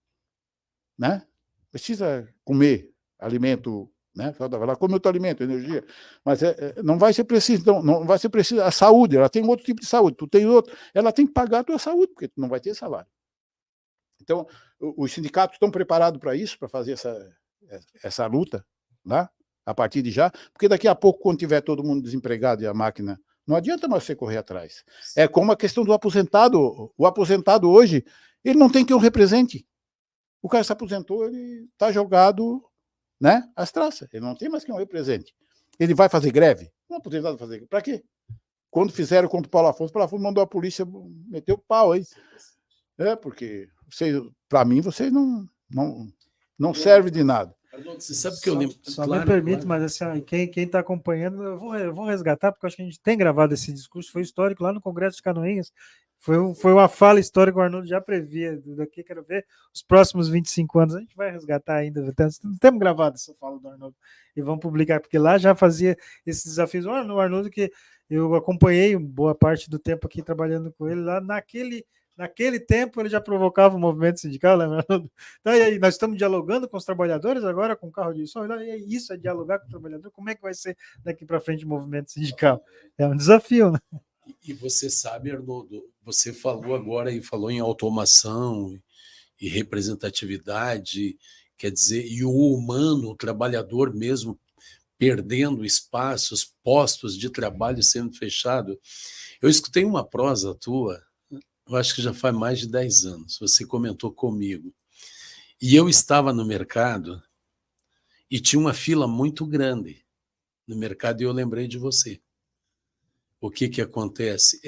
né? Precisa comer alimento, né? Vai lá, come outro alimento, energia. Mas não vai ser preciso, não vai ser preciso. A saúde, ela tem outro tipo de saúde, tu tem outro. Ela tem que pagar a tua saúde, porque tu não vai ter salário. Então, os sindicatos estão preparados para isso, para fazer essa luta, né? A partir de já, porque daqui a pouco, quando tiver todo mundo desempregado e a máquina, não adianta mais você correr atrás. É como a questão do aposentado. O aposentado hoje, ele não tem quem o represente. O cara se aposentou, ele está jogado, né, às traças. Ele não tem mais quem o represente. Ele vai fazer greve? Um aposentado vai fazer greve. Para quê? Quando fizeram contra o Paulo Afonso mandou a polícia meter o pau aí. Porque para mim, você não serve de nada. Arnoldo, você sabe que eu lembro. Só me permite, mas assim, quem está acompanhando, eu vou resgatar, porque eu acho que a gente tem gravado esse discurso, foi histórico lá no Congresso de Canoinhas. Foi uma fala histórica que o Arnoldo já previa. Daqui quero ver os próximos 25 anos. A gente vai resgatar ainda. Temos gravado essa fala do Arnoldo e vamos publicar, porque lá já fazia esses desafios. O Arnoldo, que eu acompanhei boa parte do tempo aqui trabalhando com ele, lá naquele tempo ele já provocava o movimento sindical, né, Arnoldo? Então, e aí, nós estamos dialogando com os trabalhadores agora, com o carro de som, e isso é dialogar com o trabalhador. Como é que vai ser daqui para frente o movimento sindical? É um desafio, né? E você sabe, Arnoldo, você falou agora e falou em automação e representatividade, quer dizer, e o humano, o trabalhador mesmo, perdendo espaços, postos de trabalho sendo fechado. Eu escutei uma prosa tua, eu acho que já faz mais de 10 anos, você comentou comigo, e eu estava no mercado e tinha uma fila muito grande no mercado e eu lembrei de você. O que acontece?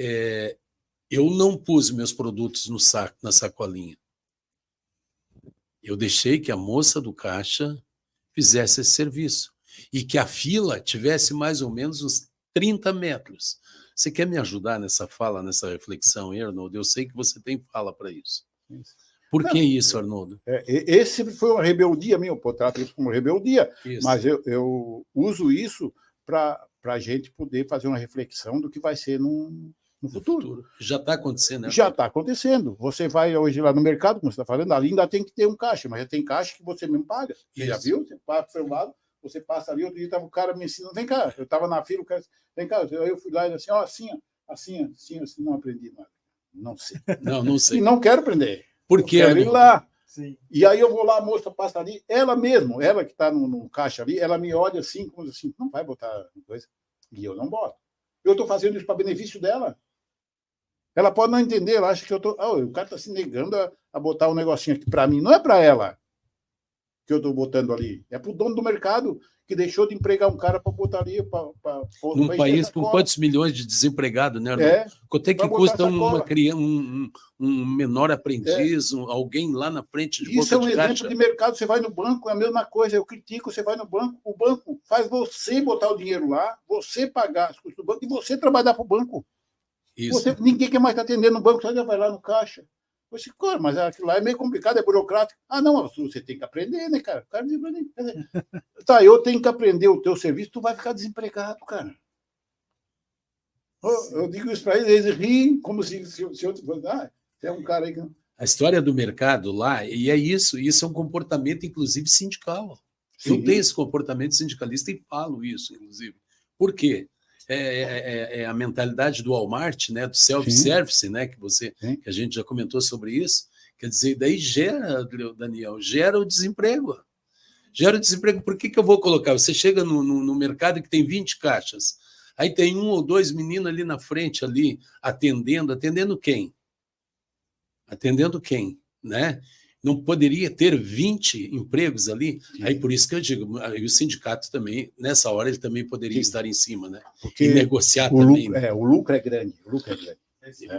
Eu não pus meus produtos no saco, na sacolinha. Eu deixei que a moça do caixa fizesse esse serviço e que a fila tivesse mais ou menos uns 30 metros. Você quer me ajudar nessa fala, nessa reflexão, Arnoldo? Eu sei que você tem fala para isso. Por que isso, Arnoldo? Esse foi uma rebeldia minha, eu trato isso como rebeldia, isso. Mas eu uso isso para a gente poder fazer uma reflexão do que vai ser no futuro. Já está acontecendo, né? Já está acontecendo. Você vai hoje lá no mercado, como você está falando, ali ainda tem que ter um caixa, mas já tem caixa que você mesmo paga. Você já viu? Você passa para o lado, você passa ali, outro dia estava o cara me ensinando, vem cá, eu estava na fila, o cara, vem cá, eu fui lá e disse assim, não aprendi nada. Não sei. Não sei. E não quero aprender. Por quê? Quero ir lá. Sim. E aí eu vou lá, a moça passa ali, ela mesmo, ela que está no caixa ali, ela me olha assim, como assim, não vai botar coisa. E eu não boto. Eu estou fazendo isso para benefício dela. Ela pode não entender, ela acha que eu estou. O cara está se negando a botar um negocinho aqui para mim. Não é para ela que eu estou botando ali. É para o dono do mercado que deixou de empregar um cara para botar ali. Num país com quantos milhões de desempregados, né, Arnaldo? Quanto é que custa uma criança, um menor aprendiz, alguém lá na frente de Isso boca de caixa? Isso é um exemplo de mercado. Você vai no banco, é a mesma coisa. Eu critico, você vai no banco, o banco faz você botar o dinheiro lá, você pagar as custas do banco e você trabalhar para o banco. Ninguém quer mais estar atendendo no banco, só vai lá no caixa. Você, cara, mas aquilo lá é meio complicado, é burocrático. Não, você tem que aprender, né, cara? O cara diz pra mim, tá, eu tenho que aprender o teu serviço, tu vai ficar desempregado, cara. Eu digo isso para eles riem, como se eu fosse, é um cara aí que... A história do mercado lá, e é isso é um comportamento, inclusive, sindical. Sim. Eu tenho esse comportamento sindicalista e falo isso, inclusive. Por quê? É a mentalidade do Walmart, né, do self-service, né, que a gente já comentou sobre isso. Quer dizer, daí gera, Daniel, gera o desemprego. Gera o desemprego. Por que eu vou colocar? Você chega no mercado que tem 20 caixas, aí tem 1 ou 2 meninos ali na frente, ali, atendendo quem? Atendendo quem, né? Não poderia ter 20 empregos ali? Sim. Aí por isso que eu digo, aí o sindicato também, nessa hora, ele também poderia Sim. estar em cima, né? Porque e negociar também. O lucro é grande, o lucro é grande.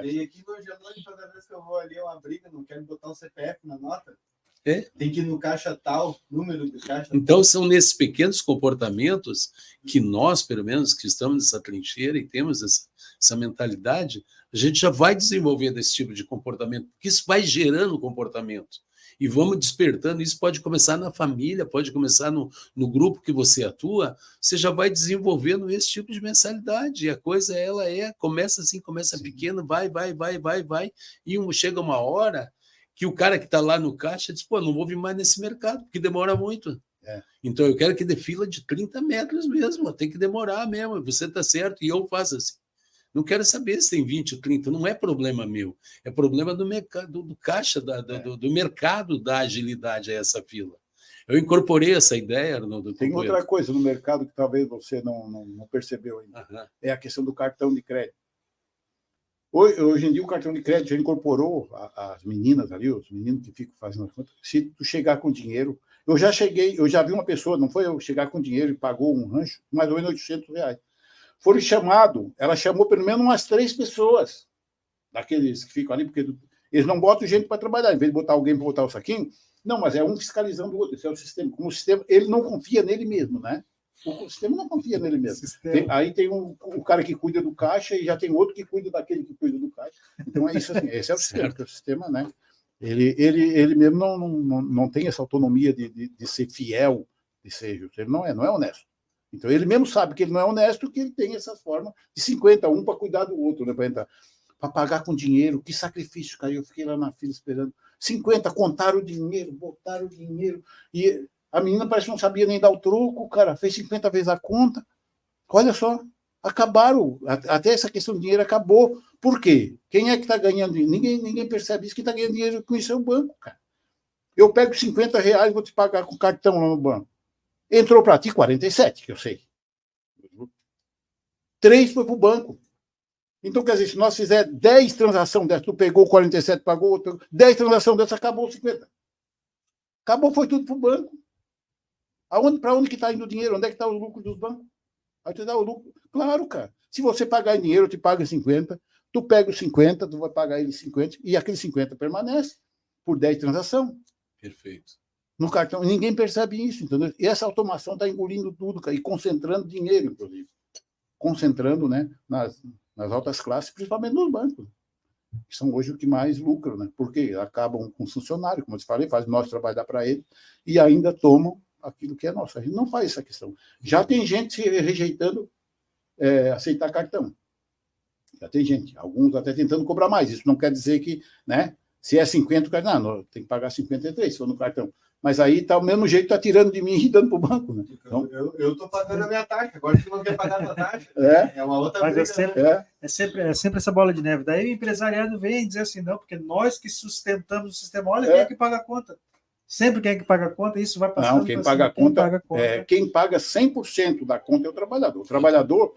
E aqui no Angelone, toda vez que eu vou ali, é uma briga, não quero botar o CPF na nota. Tem que ir no caixa tal, número do caixa Então, tal. São nesses pequenos comportamentos que nós, pelo menos, que estamos nessa trincheira e temos essa mentalidade, a gente já vai desenvolvendo esse tipo de comportamento, porque isso vai gerando comportamento. E vamos despertando, isso pode começar na família, pode começar no grupo que você atua, você já vai desenvolvendo esse tipo de mentalidade. E a coisa, começa assim, começa Sim. pequeno, vai, e chega uma hora que o cara que está lá no caixa diz, não vou vir mais nesse mercado, porque demora muito. Então, eu quero que dê fila de 30 metros mesmo, tem que demorar mesmo, você está certo, e eu faço assim. Não quero saber se tem 20 ou 30, não é problema meu, é problema do mercado, do caixa, do mercado da agilidade a essa fila. Eu incorporei essa ideia, Arnaldo. Tem outra coisa no mercado que talvez você não percebeu ainda, é a questão do cartão de crédito. Hoje em dia o cartão de crédito já incorporou as meninas ali, os meninos que ficam fazendo as contas. Se tu chegar com dinheiro, eu já vi uma pessoa, não foi eu chegar com dinheiro e pagou um rancho, mais ou menos R$800. Foram chamados, ela chamou pelo menos umas 3 pessoas, daqueles que ficam ali, porque eles não botam gente para trabalhar, em vez de botar alguém para botar o saquinho, não, mas é um fiscalizando o outro, esse é o sistema. Como o sistema, ele não confia nele mesmo, né? O sistema não confia nele mesmo. Aí tem o cara que cuida do caixa e já tem outro que cuida daquele que cuida do caixa. Então é isso assim, esse é o sistema, que é o sistema, né? Ele mesmo não tem essa autonomia de ser fiel, de ser justo. Ele não é honesto. Então, ele mesmo sabe que ele não é honesto, que ele tem essa forma de 50 um para cuidar do outro, né? Para pagar com dinheiro. Que sacrifício, cara. Eu fiquei lá na fila esperando. 50, contaram o dinheiro, botaram o dinheiro. E a menina parece que não sabia nem dar o troco, cara. Fez 50 vezes a conta. Olha só, acabaram. Até essa questão do dinheiro acabou. Por quê? Quem é que está ganhando dinheiro? Ninguém percebe isso. Quem está ganhando dinheiro com isso é o banco, cara. Eu pego R$50 e vou te pagar com cartão lá no banco. Entrou para ti 47, que eu sei. 3 foi para o banco. Então, quer dizer, se nós fizer 10 transações dessas, tu pegou 47, pagou, 10 transações dessas, acabou 50. Acabou, foi tudo para o banco. Para onde que está indo o dinheiro? Onde é que está o lucro dos bancos? Aí tu dá o lucro. Claro, cara. Se você pagar em dinheiro, eu te pago 50, tu pega os 50, tu vai pagar ele 50, e aquele 50 permanece por 10 transações. Perfeito. No cartão, ninguém percebe isso, entendeu? E essa automação está engolindo tudo, cara, e concentrando dinheiro, inclusive. Concentrando, né, nas altas classes, principalmente nos bancos, que são hoje o que mais lucram, né? Porque acabam com funcionário, como eu te falei, faz nós trabalhar para ele, e ainda tomam aquilo que é nosso. A gente não faz essa questão. Já tem gente se rejeitando aceitar cartão. Já tem gente. Alguns até tentando cobrar mais. Isso não quer dizer que, né? Se é 50, o cara, não, tem que pagar 53, se for no cartão. Mas aí tá o mesmo jeito, tá tirando de mim e dando para o banco, né? Então, eu tô pagando a minha taxa, agora tu não quer pagar a tua taxa. É uma outra Mas briga, é sempre essa bola de neve. Daí o empresariado vem dizer assim, não, porque nós que sustentamos o sistema, olha quem é que paga a conta. Sempre quem é que paga a conta, isso vai passando. Não, quem paga a conta, quem paga 100% da conta é o trabalhador. O trabalhador,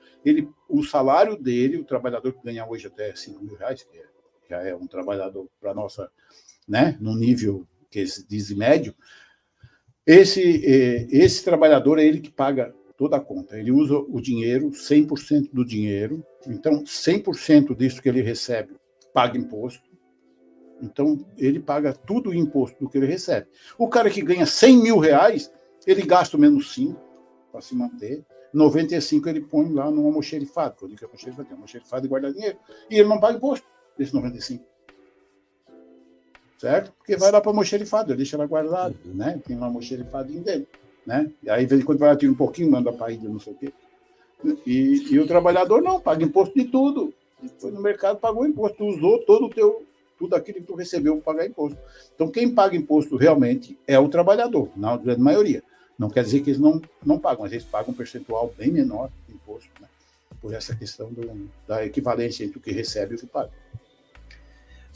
o salário dele, o trabalhador que ganha hoje até 5 mil reais, que já é um trabalhador para nossa, né, no nível que se diz médio, esse trabalhador é ele que paga toda a conta. Ele usa o dinheiro, 100% do dinheiro. Então, 100% disso que ele recebe paga imposto. Então, ele paga tudo o imposto do que ele recebe. O cara que ganha 100 mil reais, ele gasta menos 5 para se manter. 95 ele põe lá num almoxerifado. Eu digo que é almoxerifado e guarda dinheiro. E ele não paga imposto desse 95. Certo? Porque vai lá para o almoxerifado, ele deixa lá guardado, né? Tem um almoxerifadinho dele, né? E aí, de vez em quando, vai lá, tira um pouquinho, manda para a ilha, não sei o quê. E o trabalhador não, paga imposto de tudo. Foi no mercado, pagou imposto, tu usou tudo aquilo que tu recebeu para pagar imposto. Então, quem paga imposto realmente é o trabalhador, na grande maioria. Não quer dizer que eles não pagam, mas eles pagam um percentual bem menor de imposto, né? Por essa questão da equivalência entre o que recebe e o que paga.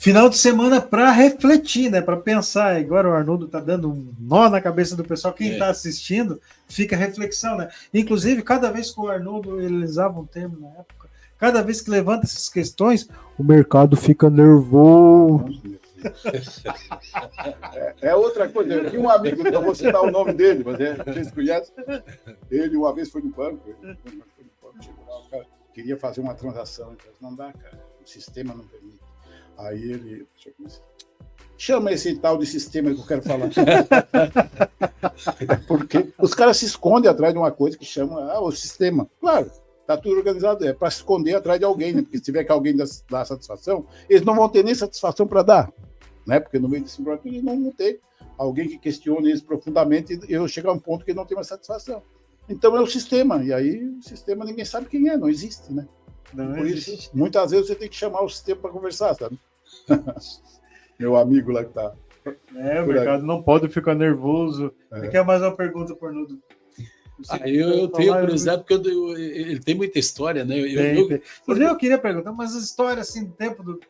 Final de semana para refletir, né? Para pensar. Agora o Arnoldo está dando um nó na cabeça do pessoal. Quem está assistindo, fica a reflexão, né? Inclusive, cada vez que o Arnoldo, ele usava um termo na época, cada vez que levanta essas questões, o mercado fica nervoso. É outra coisa. Eu tinha um amigo, não vou citar o nome dele, mas vocês conhecem. Ele uma vez foi no banco, chegou lá, o cara queria fazer uma transação, então não dá, cara. O sistema não permite. Aí ele chama esse tal de sistema que eu quero falar. Porque os caras se escondem atrás de uma coisa que chama o sistema. Claro, está tudo organizado, é para se esconder atrás de alguém, né? Porque se tiver que alguém dá satisfação, eles não vão ter nem satisfação para dar, né? Porque no meio desse problema eles não vão ter alguém que questione eles profundamente e eu chegar a um ponto que não tem mais satisfação. Então é o sistema, e aí o sistema ninguém sabe quem é, não existe, né? Por isso, muitas vezes você tem que chamar o sistema para conversar, sabe? Meu amigo lá que tá. O mercado não pode ficar nervoso. Quer mais uma pergunta, Arnoldo? Eu tenho curiosidade, porque ele tem muita história, né? Eu queria perguntar, mas as histórias assim,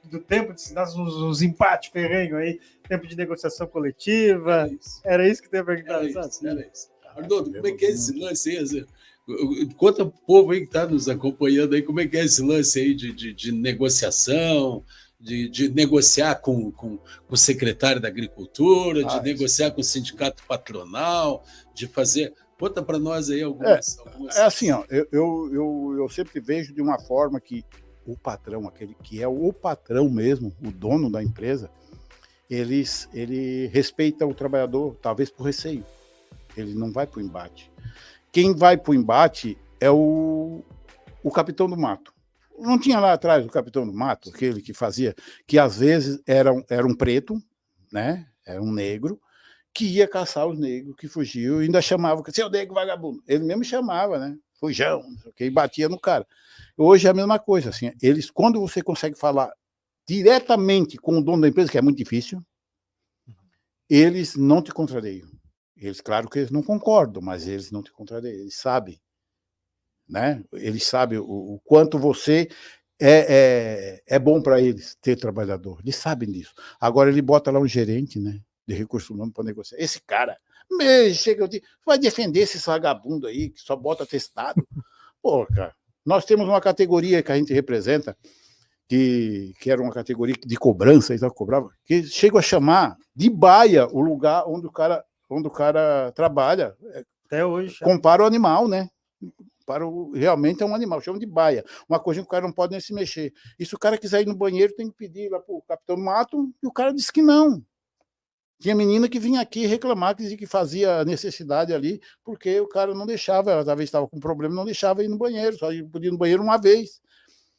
do tempo de se dar uns empates ferrenhos aí, tempo de negociação coletiva. Era isso que tem a perguntar. Era isso. Arnoldo, como é que é esse lance aí? Conta o povo aí que está nos acompanhando aí, como é que é esse lance aí de negociação, de negociar com o secretário da Agricultura, de negociar com o sindicato patronal, de fazer... Conta para nós aí algumas... É assim, ó, eu sempre vejo de uma forma que o patrão, aquele que é o patrão mesmo, o dono da empresa, ele respeita o trabalhador, talvez por receio. Ele não vai para o embate. Quem vai para o embate é o capitão do mato. Não tinha lá atrás o capitão do mato, aquele que fazia, que às vezes era um preto, né? Era um negro, que ia caçar os negros que fugiu e ainda chamava, seu negro vagabundo. Ele mesmo chamava, né? Fujão, e batia no cara. Hoje é a mesma coisa, assim, quando você consegue falar diretamente com o dono da empresa, que é muito difícil, eles não te contrariam. Eles, claro que eles não concordam, mas eles não te contrariam, eles sabem, né? Eles sabem o quanto você é bom para eles ter trabalhador, eles sabem disso. Agora ele bota lá um gerente, né, de recursos humanos para negociar. Esse cara, chega, vai defender esse vagabundo aí que só bota atestado. Pô, cara, nós temos uma categoria que a gente representa, que era uma categoria de cobrança, eles cobravam, que chegam a chamar de baia o lugar onde o cara trabalha. Até hoje. Compara o animal, né? Realmente é um animal, chama de baia. Uma coisa que o cara não pode nem se mexer. E se o cara quiser ir no banheiro, tem que pedir lá para o capitão do mato, e o cara disse que não. Tinha menina que vinha aqui reclamar, que dizia que fazia necessidade ali, porque o cara não deixava, ela talvez estava com problema, não deixava ir no banheiro, só podia ir no banheiro uma vez.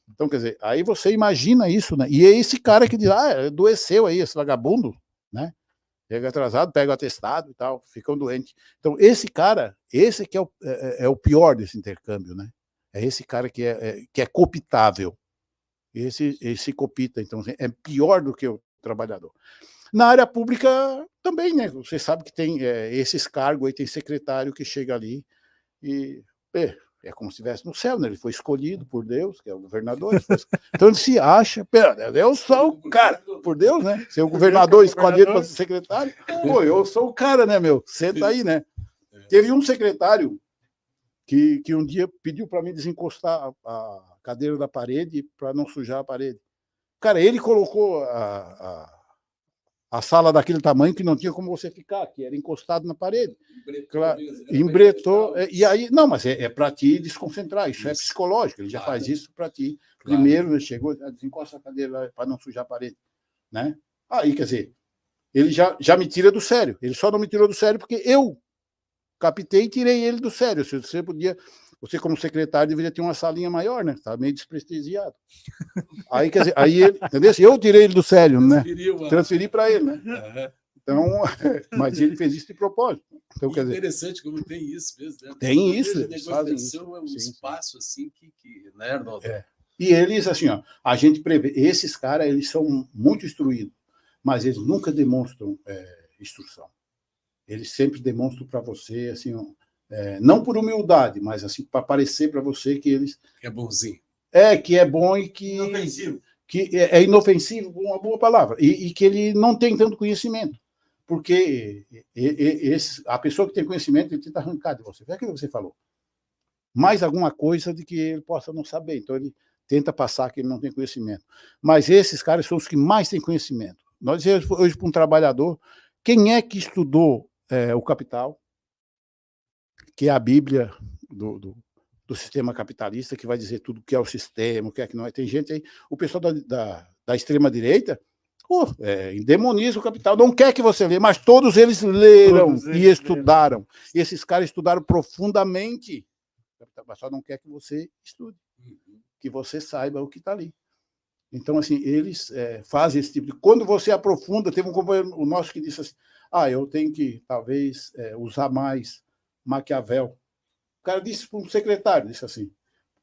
Então, quer dizer, aí você imagina isso, né? E é esse cara que diz, adoeceu aí, esse vagabundo, né? Chega atrasado, pega o atestado e tal, ficam doentes. Então, esse cara, esse que é o pior desse intercâmbio, né? É esse cara que é cooptável. Esse copita, então, assim, é pior do que o trabalhador. Na área pública também, né? Você sabe que tem esses cargos aí, tem secretário que chega ali e é como se estivesse no céu, né? Ele foi escolhido por Deus, que é o governador. Então ele se acha, eu sou o cara, por Deus, né? Ser o governador escolhido para ser secretário, pô, eu sou o cara, né, meu? Senta aí, né? Teve um secretário que um dia pediu para mim desencostar a cadeira da parede para não sujar a parede. Cara, ele colocou a sala daquele tamanho que não tinha como você ficar, que era encostado na parede. Embretou. E aí, não, mas é para te desconcentrar, isso é psicológico, ele já faz isso para ti. Primeiro, ele chegou, desencosta a cadeira para não sujar a parede. Né? Aí, quer dizer, ele já me tira do sério. Ele só não me tirou do sério porque eu captei e tirei ele do sério. Você como secretário deveria ter uma salinha maior, né? Estava meio desprestigiado. Aí, quer dizer, ele, entendeu? Eu tirei ele do sério, né? Transferi para ele, né? Então, mas ele fez isso de propósito. Então, quer dizer, interessante como tem isso mesmo, né? Tem isso. A negociação é um espaço assim que né, Arnaldo? E eles, assim, ó, a gente prevê, esses caras, eles são muito instruídos, mas eles nunca demonstram instrução. Eles sempre demonstram para você, assim, ó, não por humildade, mas assim, para parecer para você que eles... É bonzinho. Que é bom e que... Inofensivo. Que é inofensivo, uma boa palavra, e que ele não tem tanto conhecimento. Porque a pessoa que tem conhecimento, ele tenta arrancar de você. É aquilo que você falou. Mais alguma coisa de que ele possa não saber. Então, ele tenta passar que ele não tem conhecimento. Mas esses caras são os que mais têm conhecimento. Nós dizemos hoje para um trabalhador, quem é que estudou o Capital, que é a Bíblia do sistema capitalista, que vai dizer tudo o que é o sistema, o que é que não é. Tem gente aí, o pessoal da extrema-direita, endemoniza o Capital, não quer que você leia, mas todos eles leram e estudaram. E esses caras estudaram profundamente, mas só não quer que você estude, que você saiba o que está ali. Então, assim, eles fazem esse tipo de... Quando você aprofunda, teve um companheiro nosso que disse assim, eu tenho que, talvez, usar mais Maquiavel. O cara disse para um secretário, disse assim,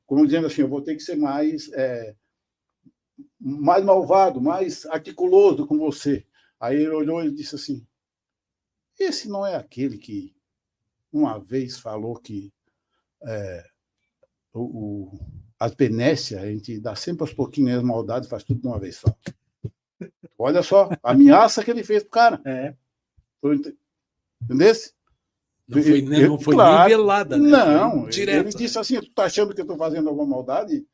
como dizendo assim, eu vou ter que ser mais malvado, mais articuloso com você. Aí ele olhou e disse assim, esse não é aquele que uma vez falou que as benécias, a gente dá sempre aos pouquinhos as maldades, faz tudo de uma vez só. Olha só, a ameaça que ele fez pro cara. Entendeu? Não foi claro, nem velada, né? Não, ele disse assim, tu tá achando que eu estou fazendo alguma maldade?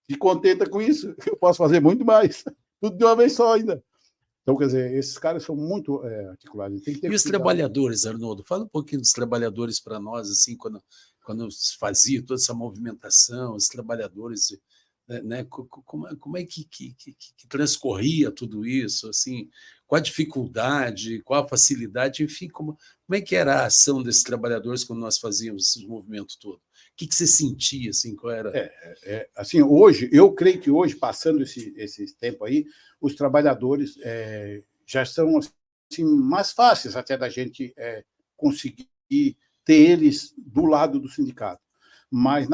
Te contenta com isso, eu posso fazer muito mais. Tudo de uma vez só ainda. Então, quer dizer, esses caras são muito articulados. Tem que ter e os trabalhadores, Arnoldo? Fala um pouquinho dos trabalhadores para nós, assim, quando se fazia toda essa movimentação, os trabalhadores, né? Como é que transcorria tudo isso, assim, qual a dificuldade, qual a facilidade, enfim, como é que era a ação desses trabalhadores quando nós fazíamos esse movimento todo? O que você sentia, assim, qual era? Assim, hoje, eu creio que hoje, passando esse tempo aí, os trabalhadores já são assim, mais fáceis até da gente conseguir ter eles do lado do sindicato. Mas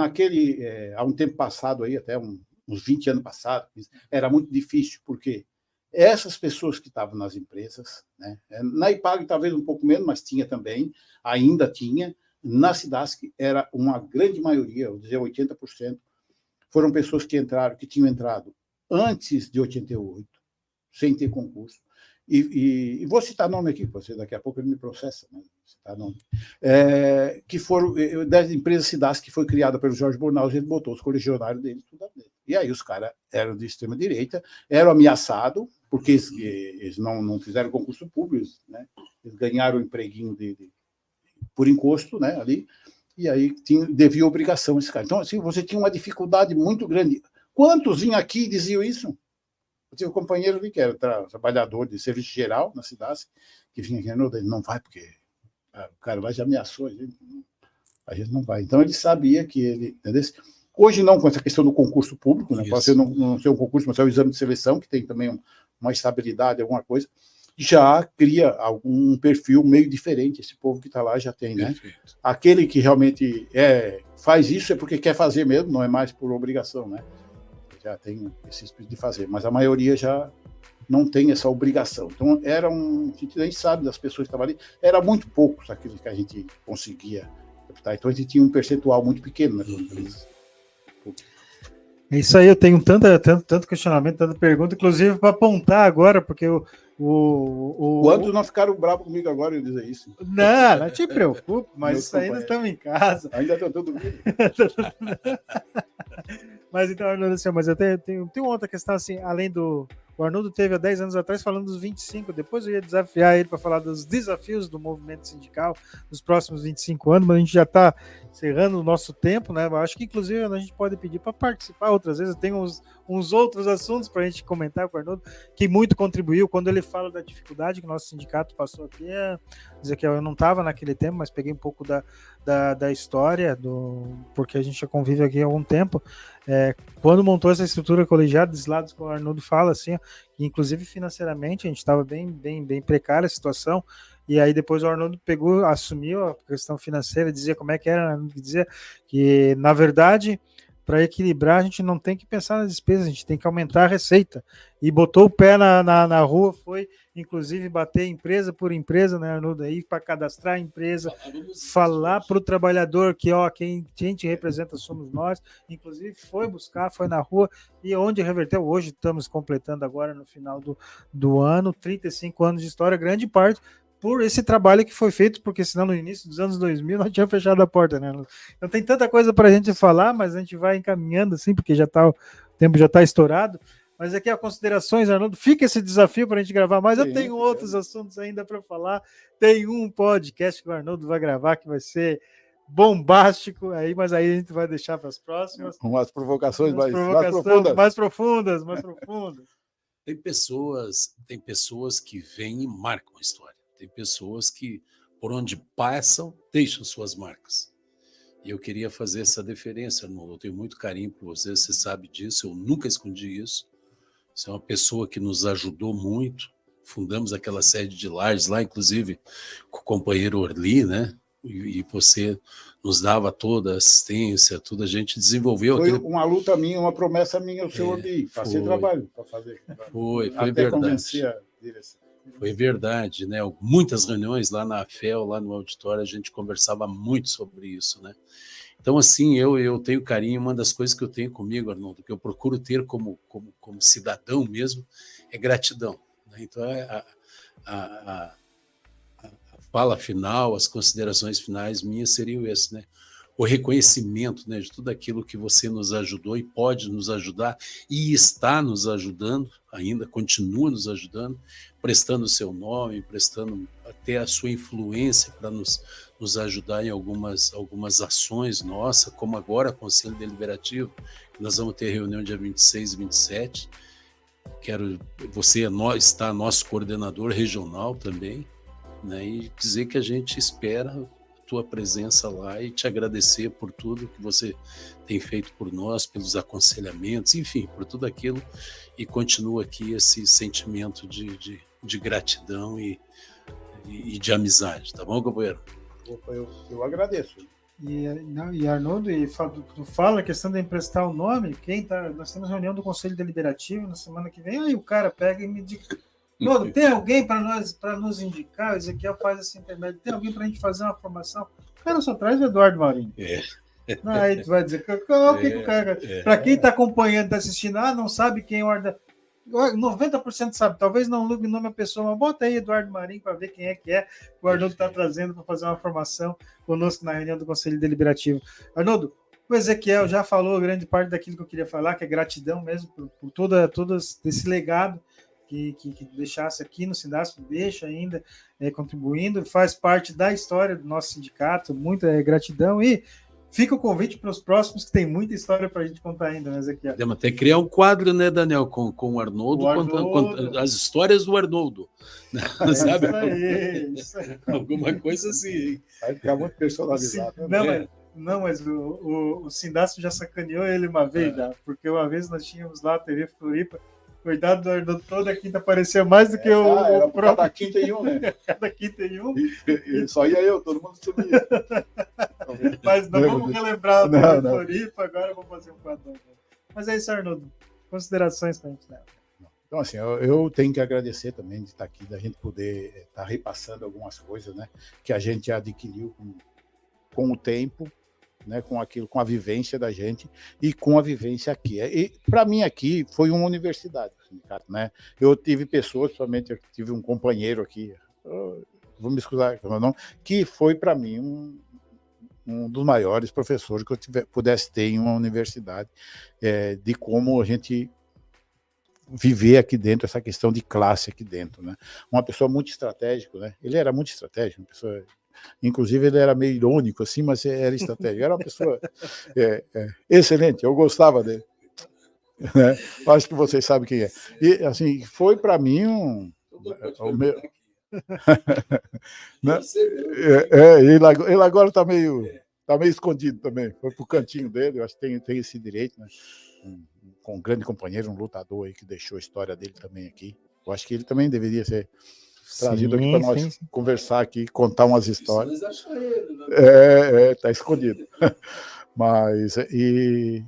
há um tempo passado aí, até uns 20 anos passados, era muito difícil, porque essas pessoas que estavam nas empresas, né, na IPAG talvez um pouco menos, mas tinha também, ainda tinha, na SIDASC era uma grande maioria, vou dizer 80%, foram pessoas que tinham entrado antes de 88, sem ter concurso. E vou citar nome aqui, você daqui a pouco ele me processa, né? Citar nome. Que foram das empresas SIDASC, que foi criada pelo Jorge Bornaus, ele botou os colegianários dele, tudo dentro. E aí os caras eram de extrema-direita, eram ameaçados, porque eles não fizeram concurso público, né? Eles ganharam o empreguinho por encosto, né, ali, e aí devia obrigação esse cara. Então, assim, você tinha uma dificuldade muito grande. Quantos vinham aqui e diziam isso? Eu tinha um companheiro ali que era trabalhador de serviço geral na cidade, que vinha aqui, ele não vai, porque o cara já ameaçou, a gente não vai. Então, ele sabia que ele... Entendeu? Hoje não, com essa questão do concurso público, né? Pode ser não ser um concurso, mas é o exame de seleção, que tem também uma estabilidade, alguma coisa, já cria algum perfil meio diferente. Esse povo que está lá já tem, né? Perfeito. Aquele que realmente faz isso é porque quer fazer mesmo, não é mais por obrigação, né? Já tem esse espírito de fazer, mas a maioria já não tem essa obrigação. Então, a gente sabe das pessoas que estavam ali, era muito poucos aqueles que a gente conseguia captar. Então, a gente tinha um percentual muito pequeno nas empresas. É isso aí, eu tenho tanto questionamento, tanta pergunta, inclusive para apontar agora, porque Quantos não ficaram bravos comigo agora em dizer isso? Não te preocupe, mas isso aí nós estamos em casa. Ainda estão todo mundo. Mas então, Arnoldo, assim, mas eu tenho outra questão, assim, além do... O Arnoldo teve há 10 anos atrás falando dos 25, depois eu ia desafiar ele para falar dos desafios do movimento sindical nos próximos 25 anos, mas a gente já está encerrando o nosso tempo, né? Eu acho que, inclusive, a gente pode pedir para participar outras vezes. Eu tenho uns outros assuntos para a gente comentar com o Arnoldo, que muito contribuiu quando ele fala da dificuldade que o nosso sindicato passou aqui. Dizer que eu não estava naquele tempo, mas peguei um pouco da história, porque a gente já convive aqui há algum tempo. Quando montou essa estrutura colegiada, dos lados que o Arnoldo fala, assim, que inclusive financeiramente a gente estava bem precária a situação, e aí depois o Arnoldo assumiu a questão financeira, dizia como é que era, dizia que, na verdade, para equilibrar, a gente não tem que pensar nas despesas, a gente tem que aumentar a receita. E botou o pé na rua, foi inclusive bater empresa por empresa, né, Arnoldo, aí para cadastrar a empresa, falar para o trabalhador que, quem a gente representa somos nós, inclusive foi na rua, e onde reverteu, hoje estamos completando agora no final do ano, 35 anos de história, grande parte por esse trabalho que foi feito, porque senão no início dos anos 2000 nós tínhamos fechado a porta, né? Então tem tanta coisa para a gente falar, mas a gente vai encaminhando assim, porque o tempo já está estourado. Mas aqui, considerações, Arnoldo, fica esse desafio para a gente gravar mais. Eu tenho outros assuntos ainda para falar. Tem um podcast que o Arnoldo vai gravar que vai ser bombástico, mas aí a gente vai deixar para as próximas. Umas provocações mais profundas. Tem pessoas que vêm e marcam a história. Tem pessoas que, por onde passam, deixam suas marcas. E eu queria fazer essa deferência, Arnoldo. Eu tenho muito carinho por você sabe disso, eu nunca escondi isso. Você é uma pessoa que nos ajudou muito. Fundamos aquela sede de Lages lá, inclusive com o companheiro Orli, né? E você nos dava toda a assistência, tudo, a gente desenvolveu. Foi uma luta minha, uma promessa minha ao seu Orli. Passei trabalho para fazer. Foi até verdade. Convencer a direção. Foi verdade, né? Muitas reuniões lá na AFEL, lá no auditório, a gente conversava muito sobre isso, né? Então, assim, eu tenho carinho, uma das coisas que eu tenho comigo, Arnoldo, que eu procuro ter como cidadão mesmo, é gratidão, né? Então, a fala final, as considerações finais minhas seriam esse, né? O reconhecimento, né, de tudo aquilo que você nos ajudou e pode nos ajudar e está nos ajudando, ainda continua nos ajudando, prestando o seu nome, prestando até a sua influência para nos ajudar em algumas ações nossas, como agora Conselho Deliberativo, que nós vamos ter reunião dia 26 e 27. Você está nosso coordenador regional também, né, e dizer que a gente espera tua presença lá e te agradecer por tudo que você tem feito por nós, pelos aconselhamentos, enfim, por tudo aquilo, e continua aqui esse sentimento de gratidão e de amizade, tá bom, companheiro? Eu agradeço. E Arnoldo, tu fala a questão de emprestar o nome, nós temos reunião do Conselho Deliberativo na semana que vem, aí o cara pega e me diz: Arnoldo, tem alguém para nos indicar? O Ezequiel faz esse intermédio. Tem alguém para a gente fazer uma formação? O cara só traz o Eduardo Marinho. Aí tu vai dizer, para quem está acompanhando, está assistindo, não sabe quem é o Eduardo. 90% sabe, talvez não ligue o nome da pessoa, mas bota aí Eduardo Marinho para ver quem é que o Arnoldo está trazendo para fazer uma formação conosco na reunião do Conselho Deliberativo. Arnoldo, o Ezequiel já falou grande parte daquilo que eu queria falar, que é gratidão mesmo por todo esse legado que deixasse aqui no Sindasp, deixa ainda contribuindo, faz parte da história do nosso sindicato, muita gratidão, e fica o convite para os próximos, que tem muita história para a gente contar ainda, né, Ezequiel? Podemos até criar um quadro, né, Daniel, com o Arnoldo, contando as histórias do Arnoldo. Sabe? Isso aí. Alguma coisa assim. Vai ficar muito personalizado. Mas o Sindasp já sacaneou ele uma vez, porque uma vez nós tínhamos lá a TV Floripa, cuidado do Arnoldo, toda quinta aparecia mais do que o próprio. Cada quinta em um, né? Cada quinta em um. E só ia eu, todo mundo subia. Mas não vamos relembrar o TV Floripa, agora vamos fazer um quadro. Mas é isso, Arnoldo. Considerações para a gente, né? Então, assim, eu tenho que agradecer também de estar aqui, da gente poder estar repassando algumas coisas, né, que a gente adquiriu com o tempo, né, com a vivência da gente e com a vivência aqui. E para mim aqui foi uma universidade, o sindicato, né? Eu tive pessoas, somente eu tive um companheiro aqui, vou me excusar, que foi para mim um dos maiores professores que eu pudesse ter em uma universidade, de como a gente viver aqui dentro, essa questão de classe aqui dentro, né? Uma pessoa muito estratégica, né? Ele era muito estratégico, uma pessoa, inclusive ele era meio irônico assim, mas era estratégico, era uma pessoa excelente, eu gostava dele, né? Acho que vocês sabem quem é. E assim, foi para mim o meu né? Ele agora está meio escondido também, foi pro cantinho dele, eu acho que tem esse direito, né? Com um grande companheiro, um lutador aí que deixou a história dele também aqui. Eu acho que ele também deveria ser trazido aqui para nós conversar aqui, contar umas histórias. Tá escondido. Mas e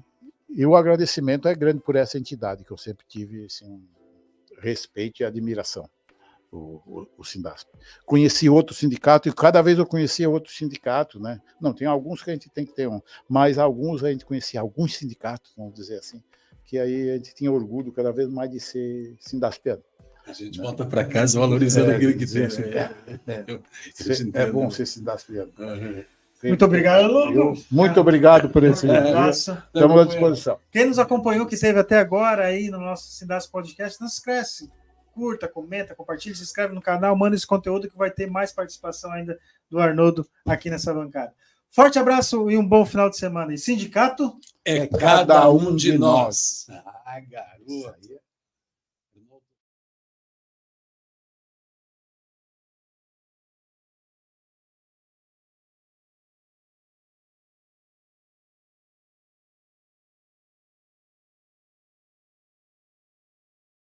o agradecimento é grande por essa entidade que eu sempre tive assim, respeito e admiração. O Sindasp. Conheci outro sindicato e cada vez eu conhecia outro sindicato, né? Não, tem alguns que a gente tem que ter mas alguns a gente conhecia, alguns sindicatos, vamos dizer assim, que aí a gente tinha orgulho cada vez mais de ser sindaspiano. A gente volta para casa valorizando aquilo que tem. É bom ser sindaspiano. Muito obrigado, Lugo. Muito obrigado por esse abraço. Estamos à disposição. Quem nos acompanhou, que esteve até agora aí no nosso Sindasp Podcast, não se esquece. Curta, comenta, compartilha, se inscreve no canal, manda esse conteúdo que vai ter mais participação ainda do Arnoldo aqui nessa bancada. Forte abraço e um bom final de semana. E sindicato é cada um de nós. Garoto.